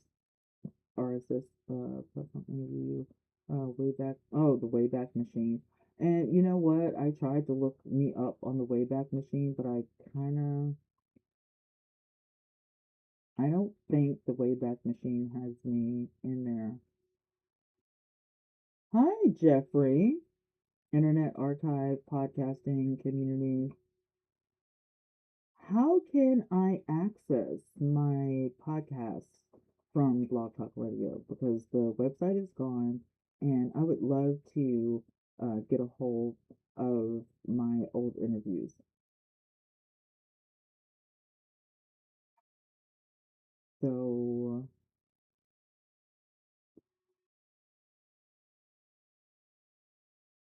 RSS, review, the Wayback Machine. And you know what? I tried to look me up on the Wayback Machine, but I kind of I don't think the Wayback Machine has me in there. Hi, Jeffrey. Internet Archive Podcasting Community. How can I access my podcast from Blog Talk Radio? Because the website is gone, and I would love to get a hold of my old interviews. So,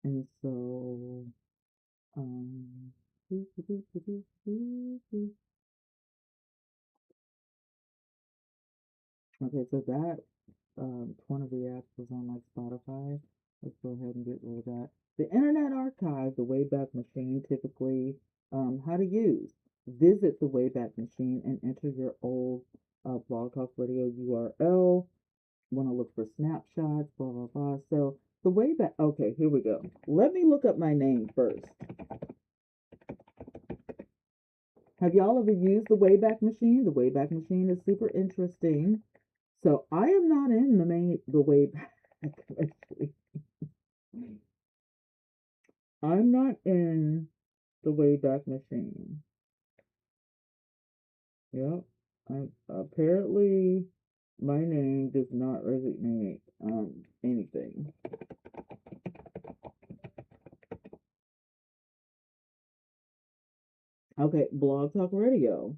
and so, um, okay, so that one of the apps was on like Spotify. Let's go ahead and get rid of that. The Internet Archive, the Wayback Machine, typically how to use. Visit the Wayback Machine and enter your old Blog Talk Radio URL. Want to look for snapshots, blah, blah, blah. So the Wayback, okay, here we go. Let me look up my name first. Have y'all ever used the Wayback Machine? The Wayback Machine is super interesting. So I am not in the Wayback Machine. I'm not in the Wayback Machine. Yep. Apparently my name does not resonate anything. Okay, Blog Talk Radio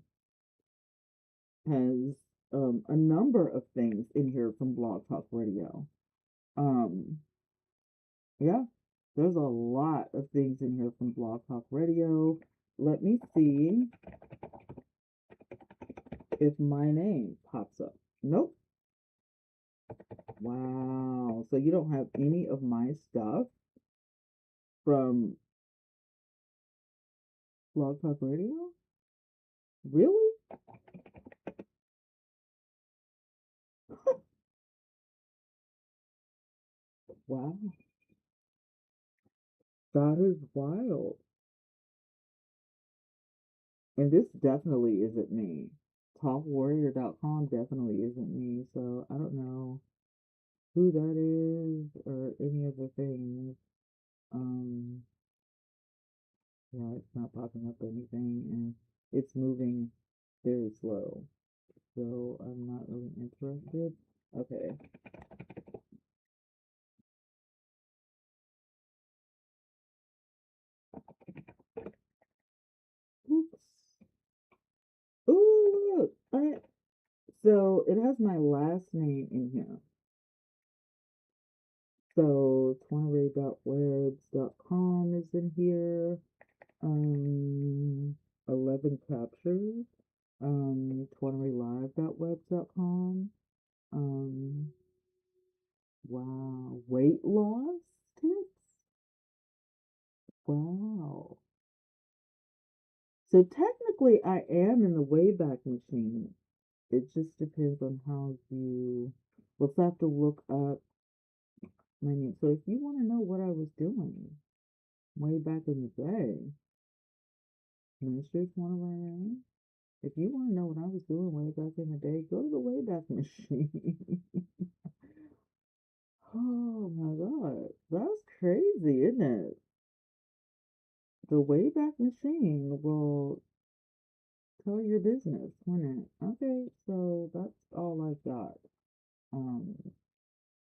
has a number of things in here from Blog Talk Radio. Um, yeah, there's a lot of things in here from Blog Talk Radio. Let me see if my name pops up. Nope. Wow. So you don't have any of my stuff from Blog Talk Radio? Really? Wow. That is wild. And this definitely isn't me. TalkWarrior.com definitely isn't me. So I don't know who that is or any of the things. Um, yeah, it's not popping up anything and it's moving very slow. So I'm not really interested. Okay. Oops. Ooh, look. So it has my last name in here. So twanaway.webs.com is in here. 11 captures. Twanawaylive.webs.com. Wow. Weight loss tips? Wow. So technically I am in the Wayback Machine. It just depends on how you, we'll have to look up my name. So if you want to know what I was doing way back in the day, Ministers want to learn. If you want to know what I was doing way back in the day, go to the Wayback Machine. Oh my God, that's crazy, isn't it? The Wayback Machine will tell your business, won't it? Okay, so that's all I've got. Um,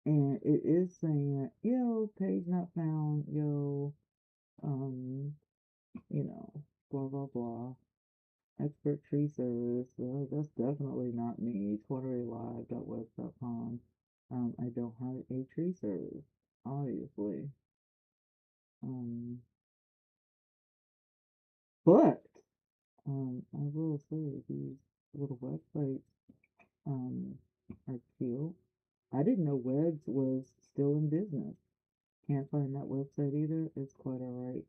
and it is saying, yo, page not found, yo, um, blah blah blah. Expert tree service. Well, that's definitely not me. TwitterLive.webs.com. I don't have a tree service, obviously. Um, but I will say these little websites are cute. I didn't know Webs was still in business. Can't find that website either. It's quite alright.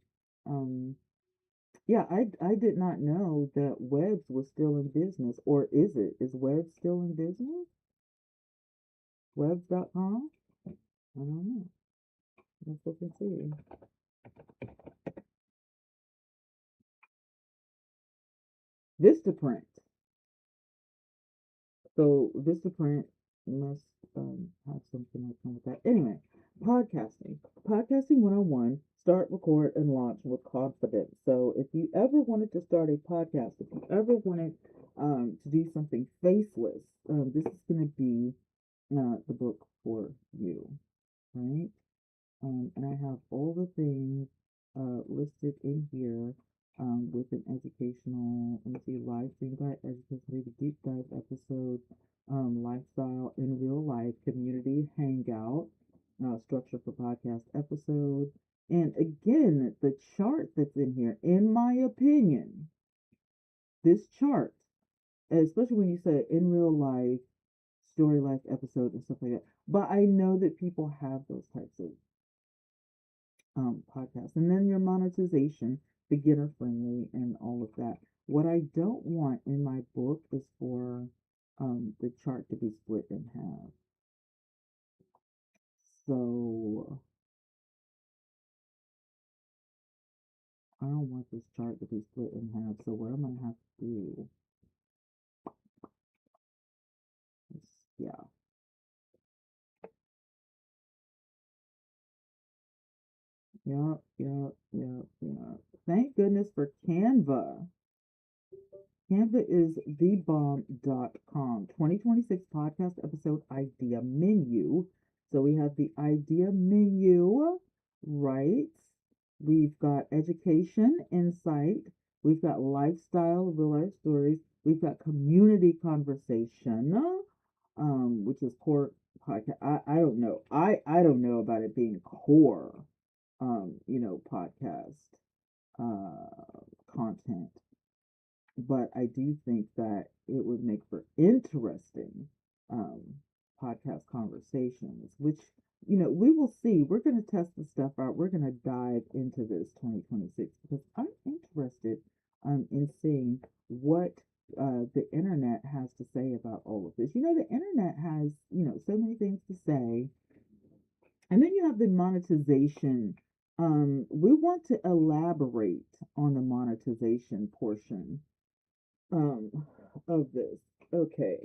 Um, yeah, I did not know that Webs was still in business. Or is it? Is Webs still in business? Webs.com? I don't know. Let's look and see. Vistaprint. So Vistaprint must have something that come with that. Anyway, podcasting. Podcasting 101. Start, record, and launch with confidence. So if you ever wanted to start a podcast, if you ever wanted to do something faceless, this is going to be the book for you, right? And I have all the things listed in here with an educational, let me see, live stream guide, educational, deep dive episode, lifestyle in real life, community hangout, structure for podcast episode. And again, the chart that's in here, in my opinion, this chart, especially when you say in real life, story life episode and stuff like that. But I know that people have those types of podcast. And then your monetization, beginner friendly, and all of that. What I don't want in my book is for the chart to be split in half. So I don't want this chart to be split in half. So what I'm gonna have to do is, yeah, yeah. Thank goodness for Canva. Canva is thebomb.com. 2026 podcast episode idea menu. So we have the idea menu, right? We've got education, insight. We've got lifestyle, real life stories. We've got community conversation, which is core podcast. I don't know. I don't know about it being core, podcast content, but I do think that it would make for interesting um, podcast conversations, which, we will see. We're going to test the stuff out. We're going to dive into this 2026 because I'm interested in seeing what the internet has to say about all of this. The internet has, so many things to say. And then you have the monetization. We want to elaborate on the monetization portion um of this. Okay.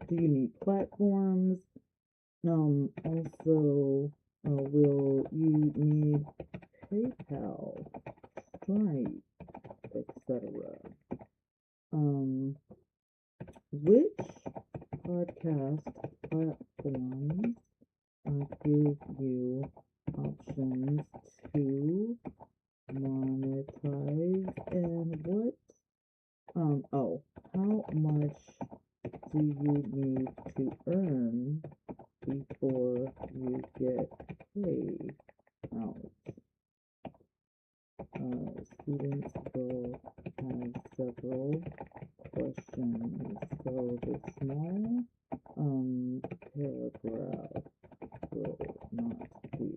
Do you need platforms? Also, will you need PayPal, Stripe, etc.? Which podcast platforms give you options to monetize, and what how much do you need to earn before you get paid out? Students will have several questions, so the small paragraph will not do.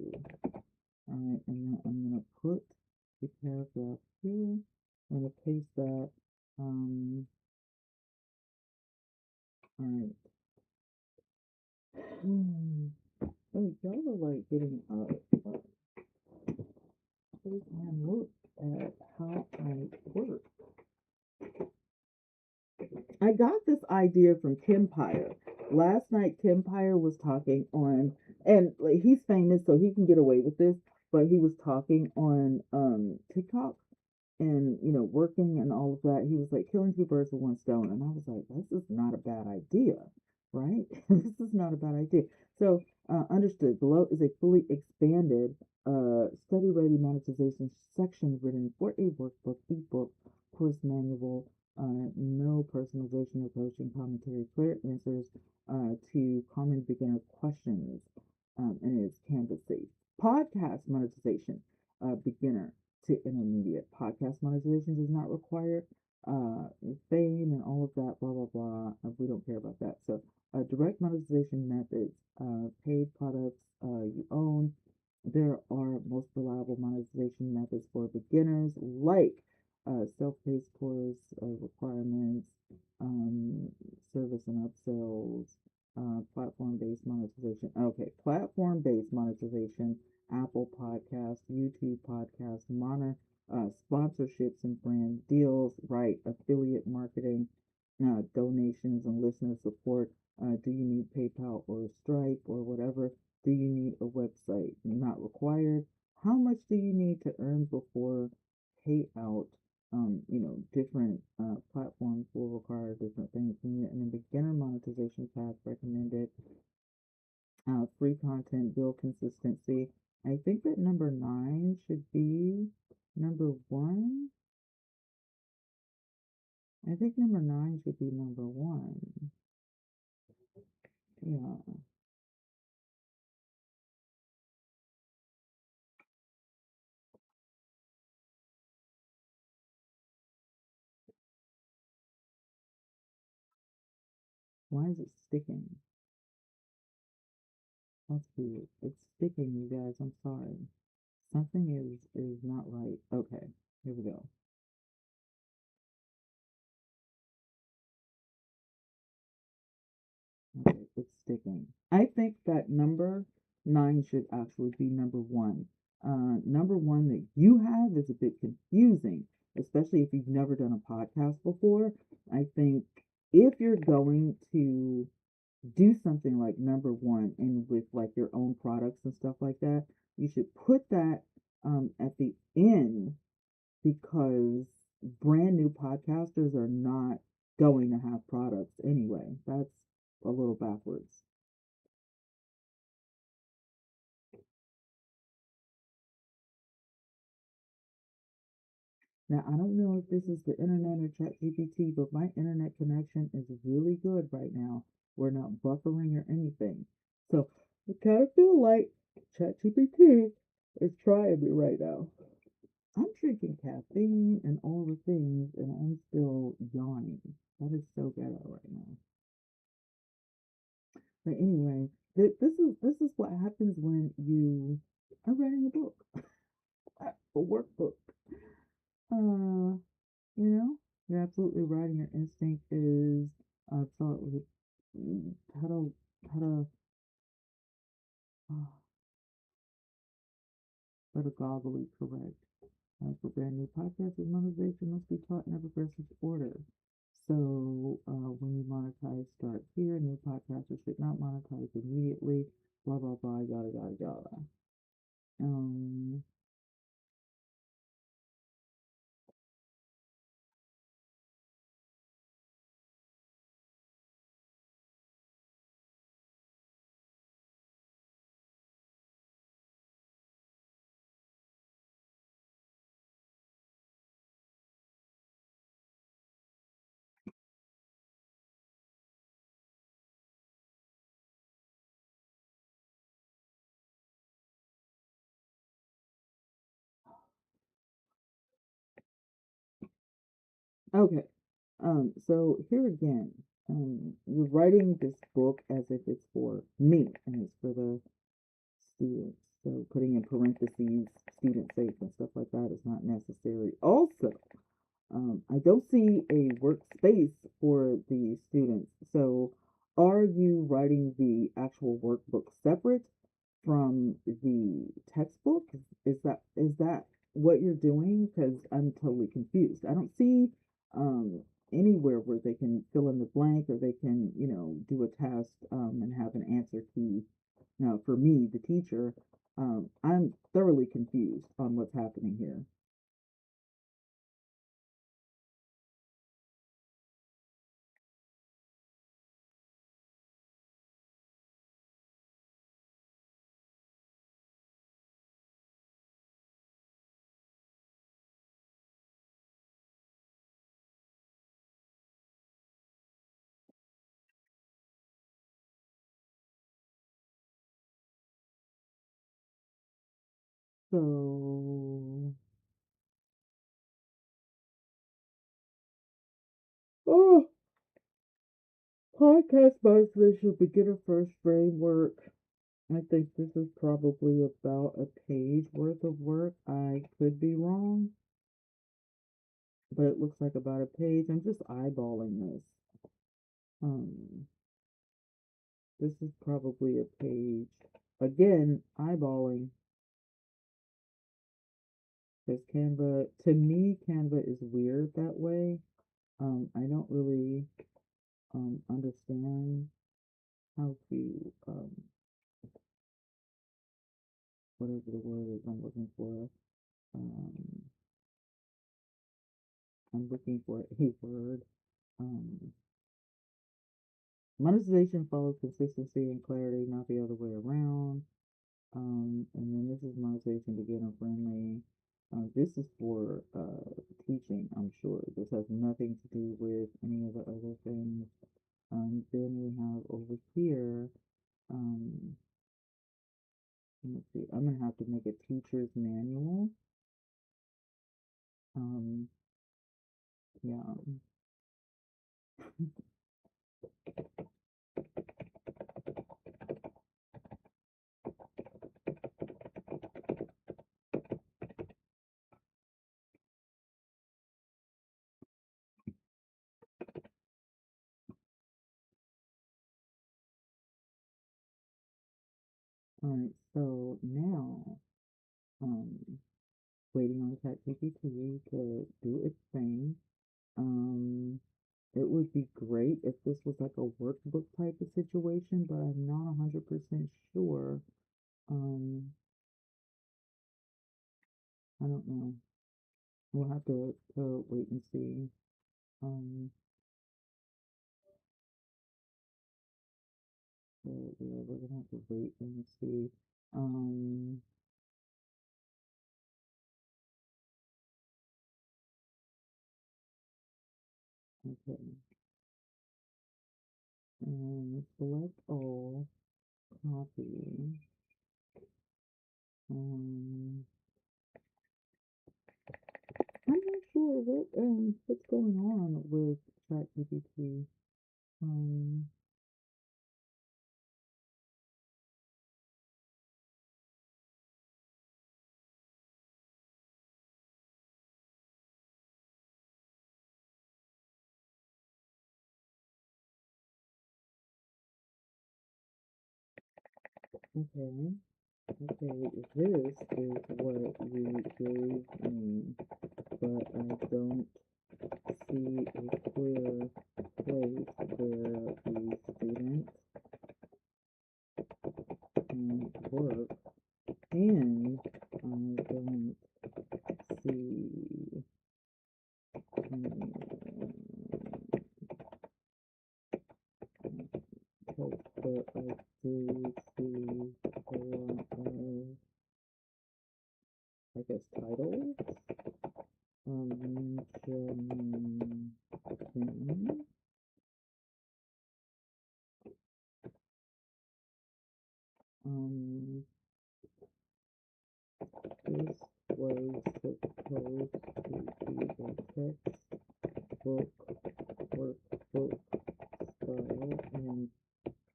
Alright, and then I'm gonna put the paragraph here. I'm gonna paste that. Alright. Oh, y'all are like getting and look at how I work. I got this idea from Kempire. Last night, Kempire was talking on, and like, he's famous, so he can get away with this. But he was talking on TikTok, and working and all of that. He was like killing two birds with one stone, and I was like, this is not a bad idea, right? This is not a bad idea. So understood. Below is a fully expanded study ready monetization section written for a workbook, ebook, course manual. No personalization or coaching commentary, clear answers to common beginner questions, and it's Canvas safe. Podcast monetization, beginner to intermediate. Podcast monetization does not require uh, fame and all of that, blah, blah, blah. We don't care about that. So, direct monetization methods, paid products you own. There are most reliable monetization methods for beginners, like self-paced course requirements, um, service and upsells, platform-based monetization. Okay, platform-based monetization, Apple Podcast, YouTube Podcast, sponsorships and brand deals, right? Affiliate marketing, donations and listener support. Do you need PayPal or Stripe or whatever? Do you need a website? Not required. How much do you need to earn before payout? Different platforms will require different things from you. And then beginner monetization path recommended. Free content, build consistency. I think that number nine should be number one. I think number nine should be number one. Yeah. Why is it sticking? That's weird. It's sticking, you guys. I'm sorry. Something is not right. Okay, here we go. Okay, it's sticking. I think that number nine should actually be number one. Number one that you have is a bit confusing, especially if you've never done a podcast before. I think if you're going to do something like number one and with like your own products and stuff like that, you should put that at the end because brand new podcasters are not going to have products anyway. That's a little backwards. Now, I don't know if this is the internet or ChatGPT, but my internet connection is really good right now. We're not buffering or anything. So I kind of feel like ChatGPT is trying me right now. I'm drinking caffeine and all the things, and I'm still yawning. That is so ghetto right now. But anyway, this is what happens when you are writing a book, a workbook. Uh, you're absolutely right. And your instinct is thought with how to how to uh, pedagogically correct. For brand new podcasts, monetization must be taught in a progressive order. So when you monetize, start here. New podcasters should not monetize immediately. Blah blah blah. Yada yada yada. Um. Okay. So here again, you're writing this book as if it's for me and it's for the students. So putting in parentheses, student safe and stuff like that is not necessary. Also, I don't see a workspace for the students. So are you writing the actual workbook separate from the textbook? Is that what you're doing? Because I'm totally confused. I don't see anywhere where they can fill in the blank or they can, do a test and have an answer key. Now, for me, the teacher, I'm thoroughly confused on what's happening here. So Podcast Motivation Beginner First Framework. I think this is probably about a page worth of work. I could be wrong, but it looks like about a page. I'm just eyeballing this. This is probably a page. Again, eyeballing. Because Canva, to me, Canva is weird that way. I don't really understand how to whatever the word is I'm looking for. Um, I'm looking for a word. Um, Monetization follows consistency and clarity, not the other way around. And then this is monetization beginner friendly. This is for teaching, I'm sure. This has nothing to do with any of the other things. Then we have over here, um, let's see, I'm gonna have to make a teacher's manual. Um, yeah. All right, so now, um, waiting on ChatGPT to do its thing. Um, it would be great if this was like a workbook type of situation, but I'm not 100% sure. Um, I don't know. We'll have to wait and see. Um, so yeah, we're gonna have to wait and see. Um, okay. Select all, copy. Um, I'm not sure what's going on with ChatGPT. Um, okay. Okay, this is what you gave me, but I don't see a clear place where the student can work, and I don't see any text, but I do see a lot of, I guess, titles. Mentioning um, this was supposed to be a textbook workbook style, and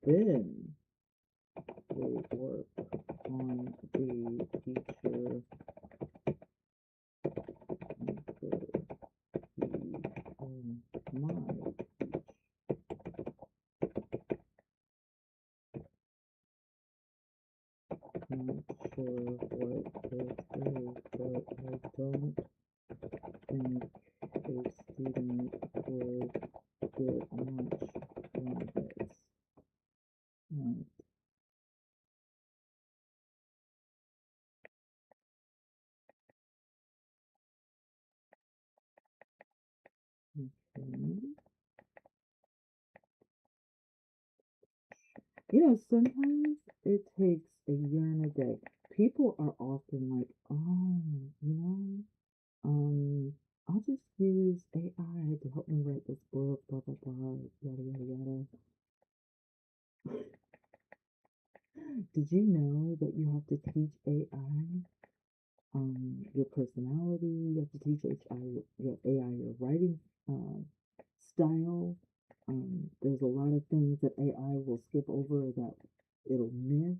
then we work on the teacher could be my teach. Not sure what this is, but I don't think a student would get much from this. Right. Okay. Sometimes it takes a year and a day. People are often like, oh, you know, um, I'll just use AI to help me write this book, blah, blah, blah, yada, yada, yada. Did you know that you have to teach AI, your personality? You have to teach AI your writing, style. There's a lot of things that AI will skip over that it'll miss.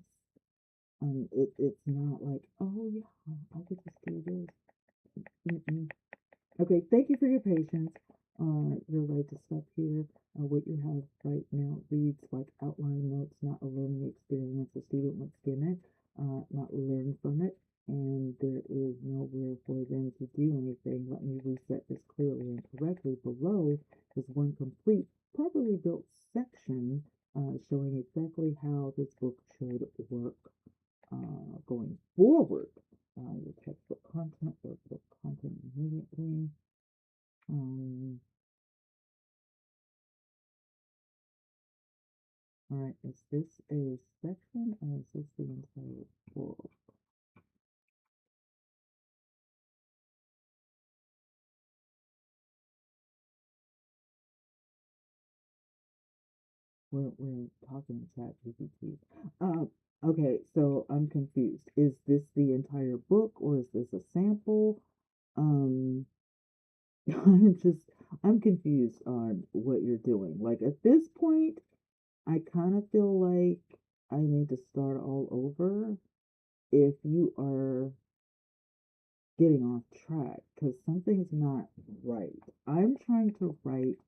It's not like, oh yeah, I could just do this. Mm-mm. Okay, thank you for your patience. You're right to stop here. What you have right now reads like outline notes, not a learning experience. The student must skim it, not learn from it, and there is nowhere for them to do anything. Let me reset this clearly and correctly. Below is one complete, properly built section showing exactly how this book should work going forward. Your textbook content, workbook content immediately. Um, all right, is this a section or is this the entire book? We're talking to chat GPT. Okay, so I'm confused. Is this the entire book or is this a sample? Um, I'm confused on what you're doing. Like at this point, I kind of feel like I need to start all over if you are getting off track because something's not right. I'm trying to write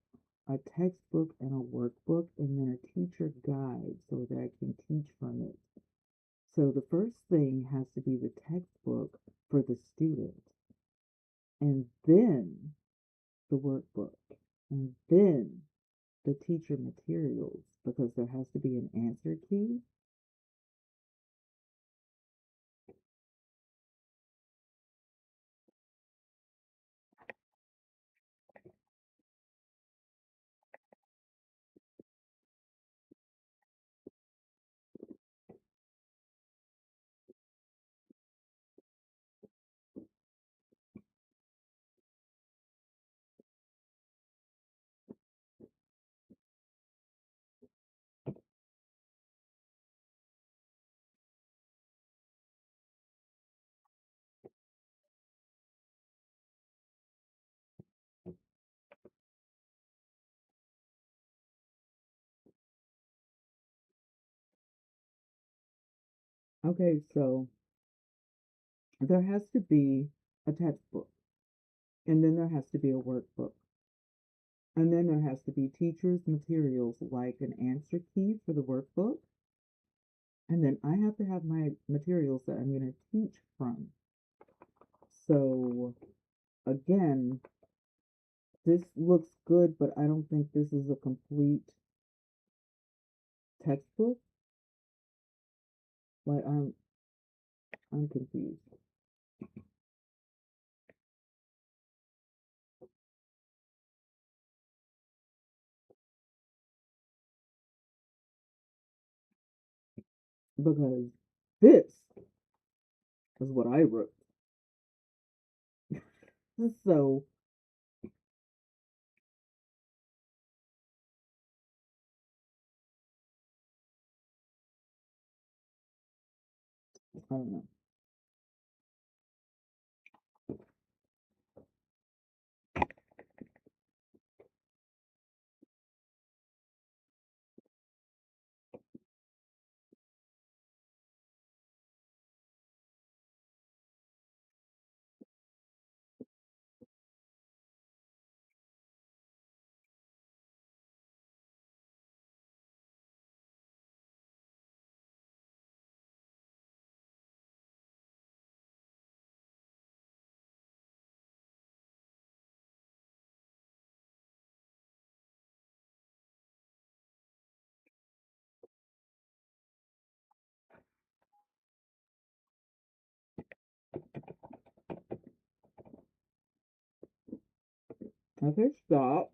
a textbook and a workbook and then a teacher guide so that I can teach from it. So the first thing has to be the textbook for the student, and then the workbook, and then the teacher materials because there has to be an answer key. Okay, so there has to be a textbook, and then there has to be a workbook. And then there has to be teachers' materials like an answer key for the workbook. And then I have to have my materials that I'm going to teach from. So again, this looks good, but I don't think this is a complete textbook. Like I'm confused because this is what I wrote. So I don't know. Okay, stop.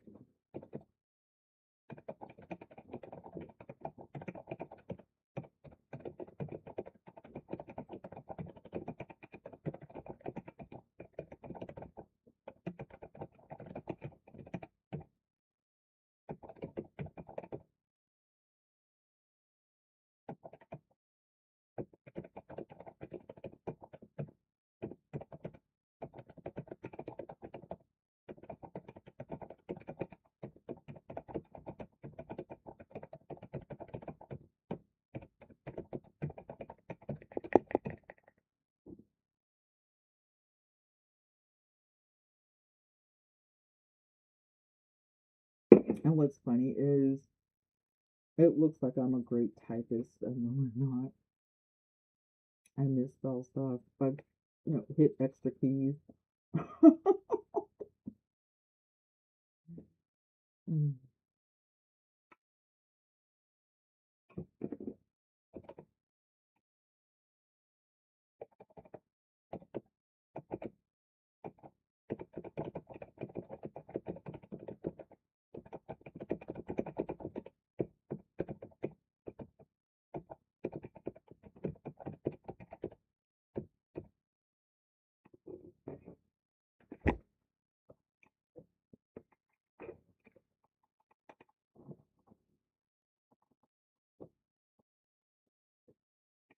And what's funny is it looks like I'm a great typist. I know I'm not. I misspell stuff. I, hit extra keys. Mm.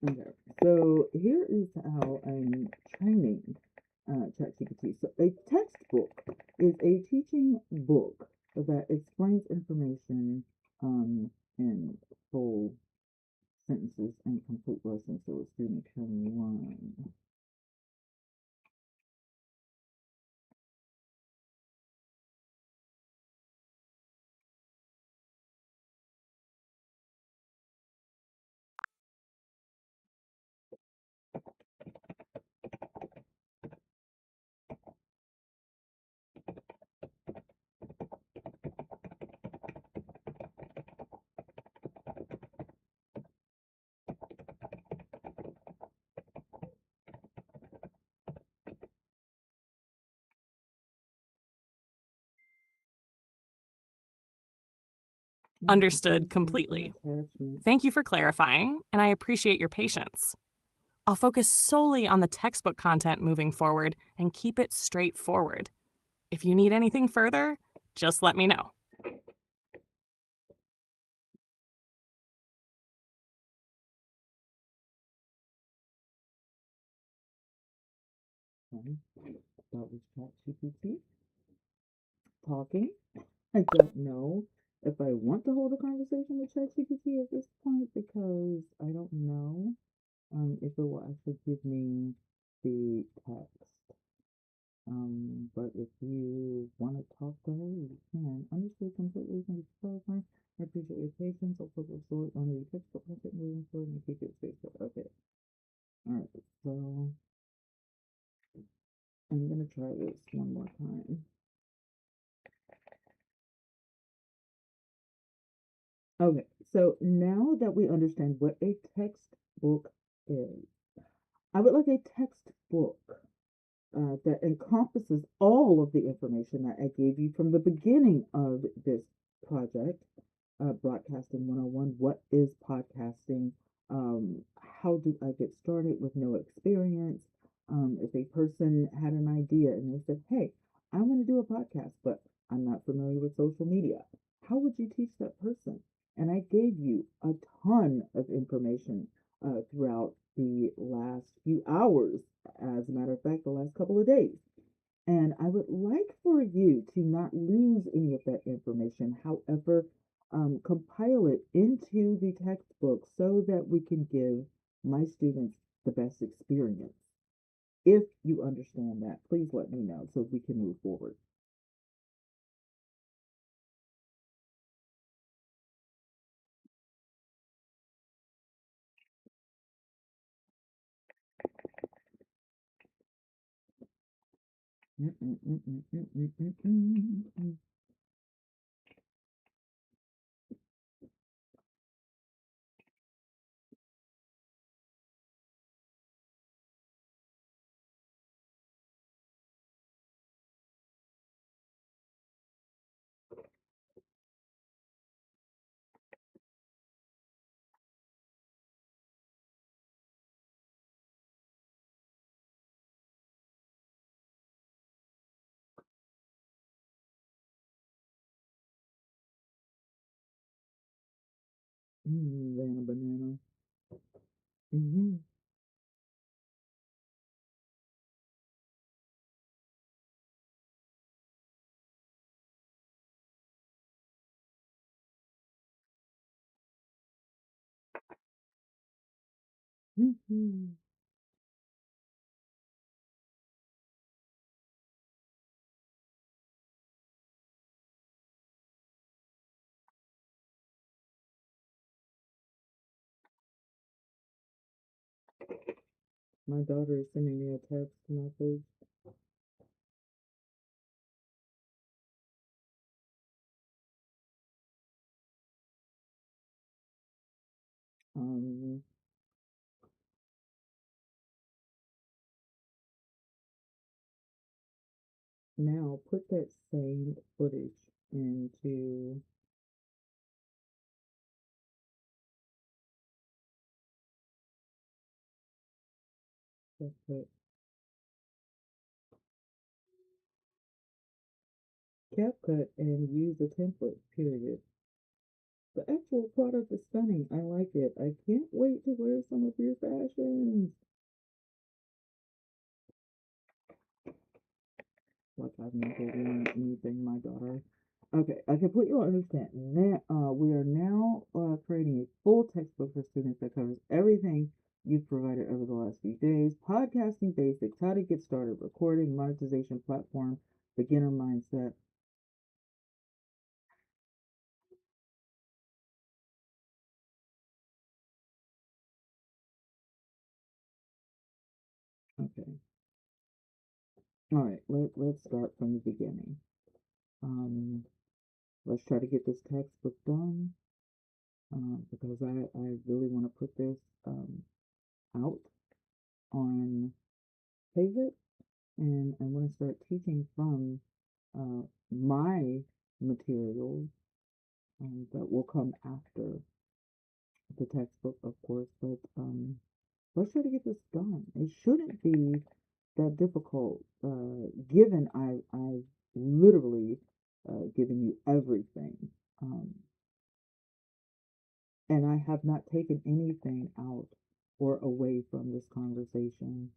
Okay, so here is how I'm training ChatGPT. So a textbook is a teaching book that explains information in full sentences and complete lessons so a student can learn. Understood completely. Thank you for clarifying, and I appreciate your patience. I'll focus solely on the textbook content moving forward and keep it straightforward. If you need anything further, just let me know. That was ChatGPT talking. I don't know if I want to hold a conversation with ChatGPT at this point because I don't know if it will actually give me the text. But if you want to talk to her, you can. Understood completely. Thank you for clarifying. I appreciate your patience. I'll focus solely on the textbook content moving forward and keep it space. Okay. Alright, so I'm gonna try this one more time. Okay, so now that we understand what a textbook is, I would like a textbook that encompasses all of the information that I gave you from the beginning of this project, Broadcasting 101. What is podcasting? How do I get started with no experience? If a person had an idea and they said, hey, I want to do a podcast, but I'm not familiar with social media, how would you teach that person? And I gave you a ton of information throughout the last few hours, as a matter of fact, the last couple of days. And I would like for you to not lose any of that information. However, compile it into the textbook so that we can give my students the best experience. If you understand that, please let me know so we can move forward. Banana, banana. Mm-hmm. Mm-hmm. My daughter is sending me a text message. Um, Now put that same footage into CapCut. CapCut and use a template, period. The actual product is stunning. I like it. I can't wait to wear some of your fashions. Like I've never worn anything, my daughter. Okay, I completely understand. Now, we are now creating a full textbook for students that covers everything you've provided over the last few days. Podcasting basics, how to get started, recording, monetization platform, beginner mindset. Okay. All right, let's start from the beginning. Um, let's try to get this textbook done because I really want to put this out on paper, and I want to start teaching from my materials that will come after the textbook, of course. But let's try to get this done. It shouldn't be that difficult, given I've literally given you everything, um, and I have not taken anything out or away from this conversation.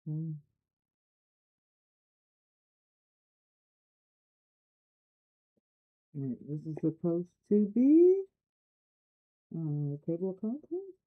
Mhm. Right, this is supposed to be table of contents.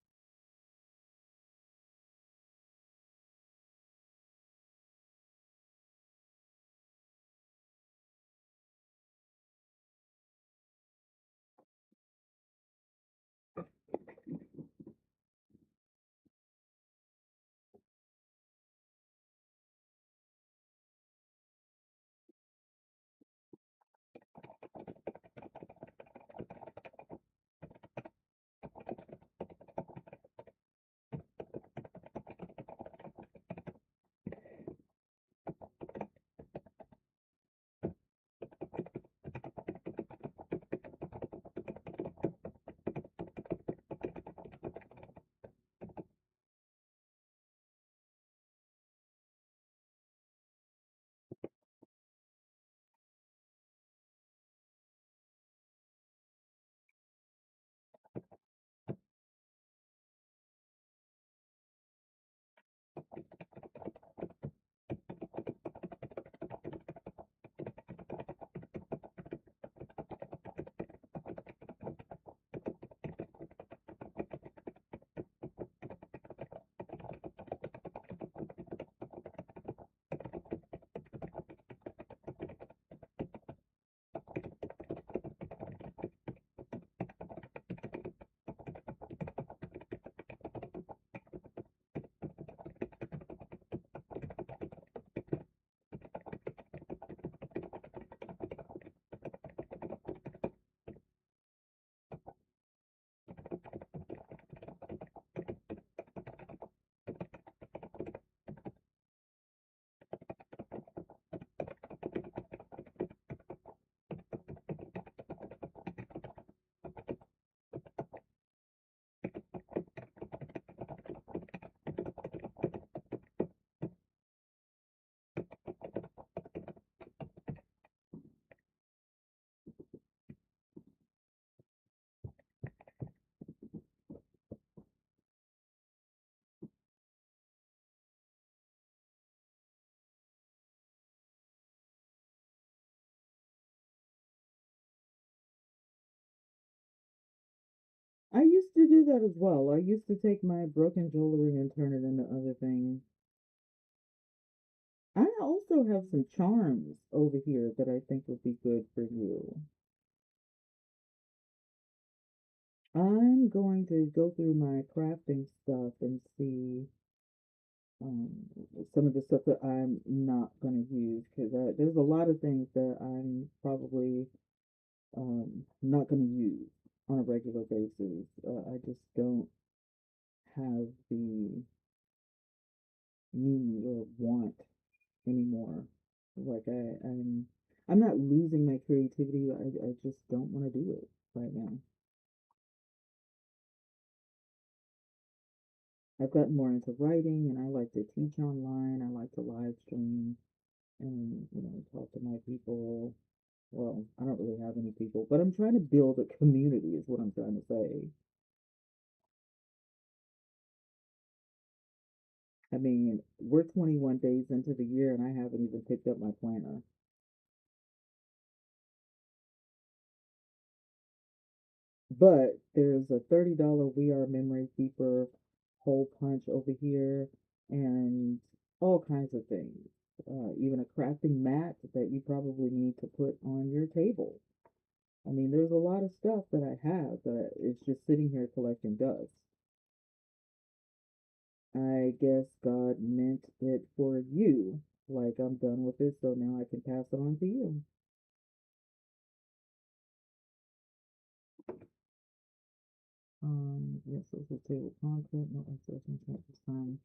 used to do that as well. I used to take my broken jewelry and turn it into other things. I also have some charms over here that I think would be good for you. I'm going to go through my crafting stuff and see um, some of the stuff that I'm not going to use because there's a lot of things that I'm probably not going to use on a regular basis. I just don't have the need or want anymore. Like I'm not losing my creativity. I just don't want to do it right now. I've gotten more into writing and I like to teach online. I like to live stream and, talk to my people. Well, I don't really have any people, but I'm trying to build a community is what I'm trying to say. I mean, we're 21 days into the year and I haven't even picked up my planner. But there's a $30 We Are Memory Keeper hole punch over here and all kinds of things. Even a crafting mat that you probably need to put on your table. I mean, there's a lot of stuff that I have that is just sitting here collecting dust. I guess God meant it for you. Like, I'm done with it, so now I can pass it on to you. Yes, this is table content, no accessing this time.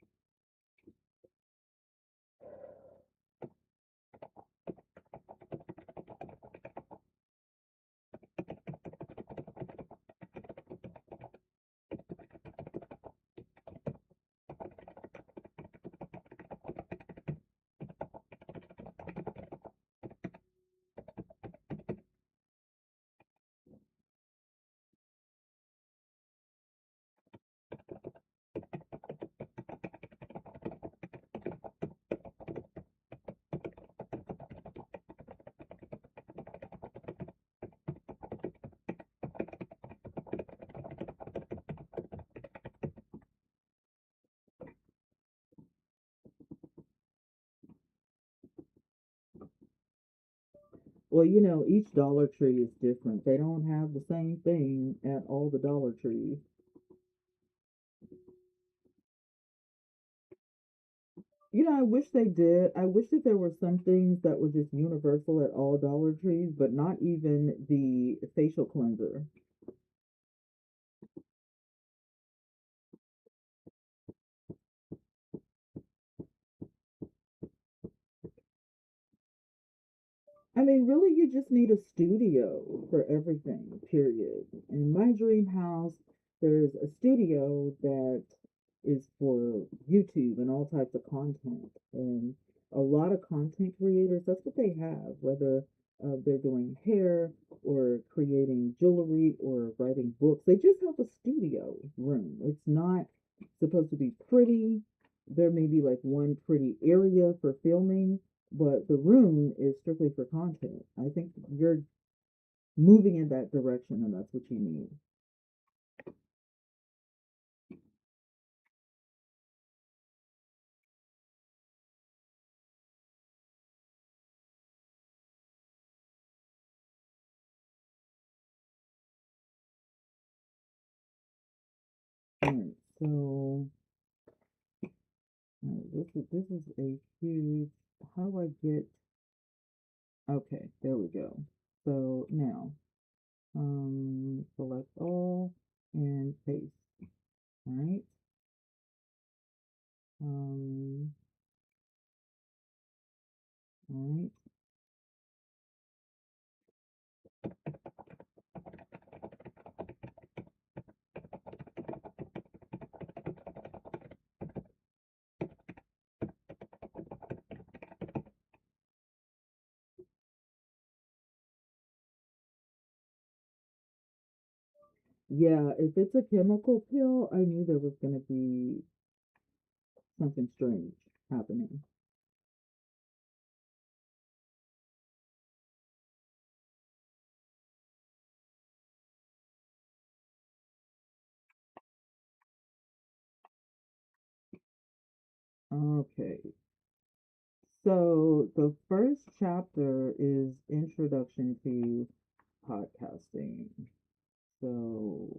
Well, each Dollar Tree is different. They don't have the same thing at all the Dollar Trees. I wish they did. I wish that there were some things that were just universal at all Dollar Trees, but not even the facial cleanser. I mean, really, you just need a studio for everything, period. In my dream house, there's a studio that is for YouTube and all types of content. And a lot of content creators, that's what they have, whether they're doing hair or creating jewelry or writing books. They just have a studio room. It's not supposed to be pretty. There may be like one pretty area for filming, but the room is strictly for content. I think you're moving in that direction, and that's what you need. All right, so this is a huge. How do I get? Okay, there we go. So now, select all and paste. All right. Um, all right. Yeah, if it's a chemical pill, I knew there was gonna be something strange happening. Okay. So the first chapter is introduction to podcasting. So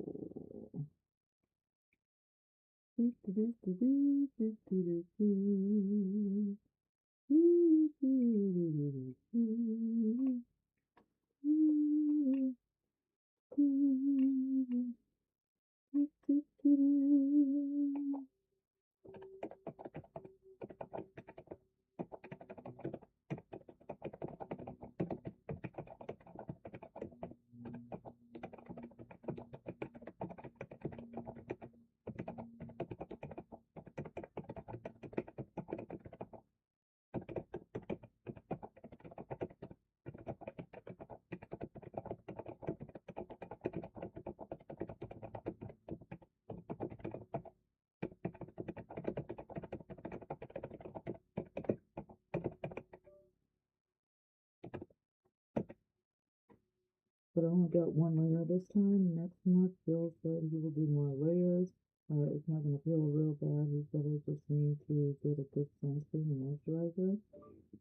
but I only got one layer this time. Next month, Bill said he will do more layers. It's not gonna feel real bad. He said I just need to get a good sunscreen and moisturizer.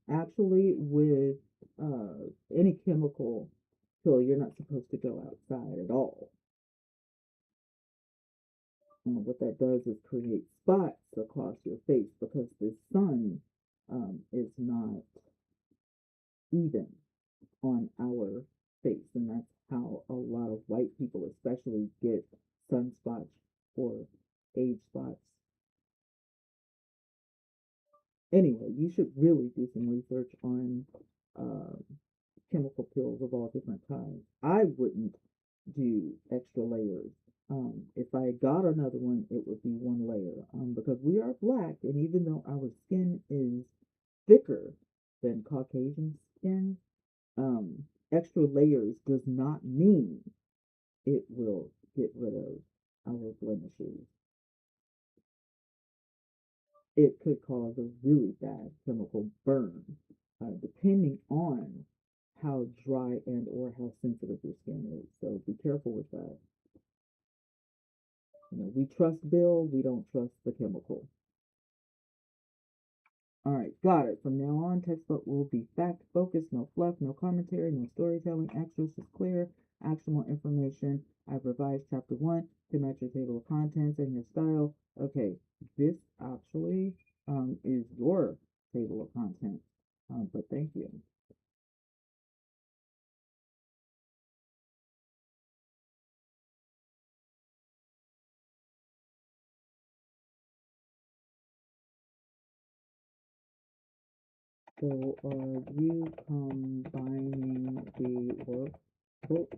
Actually, with any chemical pill, you're not supposed to go outside at all. What that does is create spots across your face because the sun is not even on our face, and that's how a lot of white people, especially, get sunspots or age spots. Anyway, you should really do some research on um, chemical pills of all different kinds. I wouldn't do extra layers. If I got another one, it would be one layer. Because we are black, and even though our skin is thicker than Caucasian skin, extra layers does not mean it will get rid of our blemishes. It could cause a really bad chemical burn, depending on how dry and or how sensitive your skin is. So be careful with that. We trust Bill, we don't trust the chemical. All right, got it. From now on, textbook will be fact focused, no fluff, no commentary, no storytelling. Extras is clear, actionable information. I've revised chapter one to match your table of contents and your style. Okay, this actually is your table of contents. But thank you. So are you combining the workbook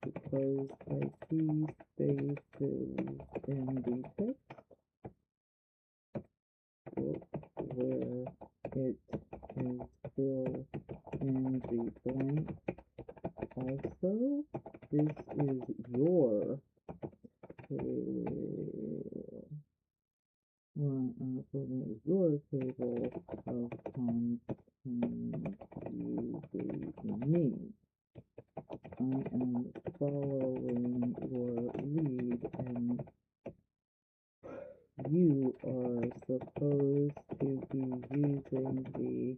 because I see spaces in the text book where it is fill in the blank. Also, this is your your table of contents you gave me. I am following your lead, and you are supposed to be using the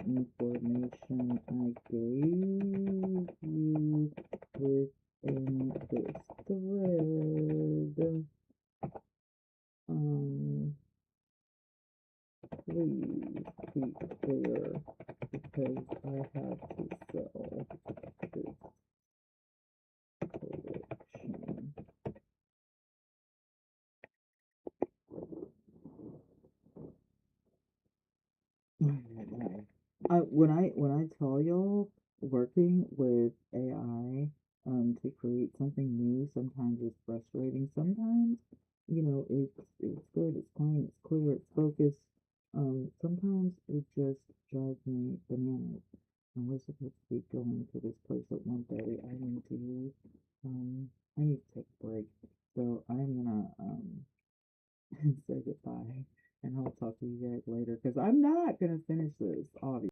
information I gave you within this thread. Please be clear because I have to sell this collection. When I tell y'all, working with AI to create something new, sometimes it's frustrating. Sometimes, it's good, it's clean, it's clear, it's focused. Sometimes it just drives me bananas. And we're supposed to be going to this place at 1:30. I need to take a break. So I'm gonna say goodbye, and I'll talk to you guys later because I'm not gonna finish this, obviously.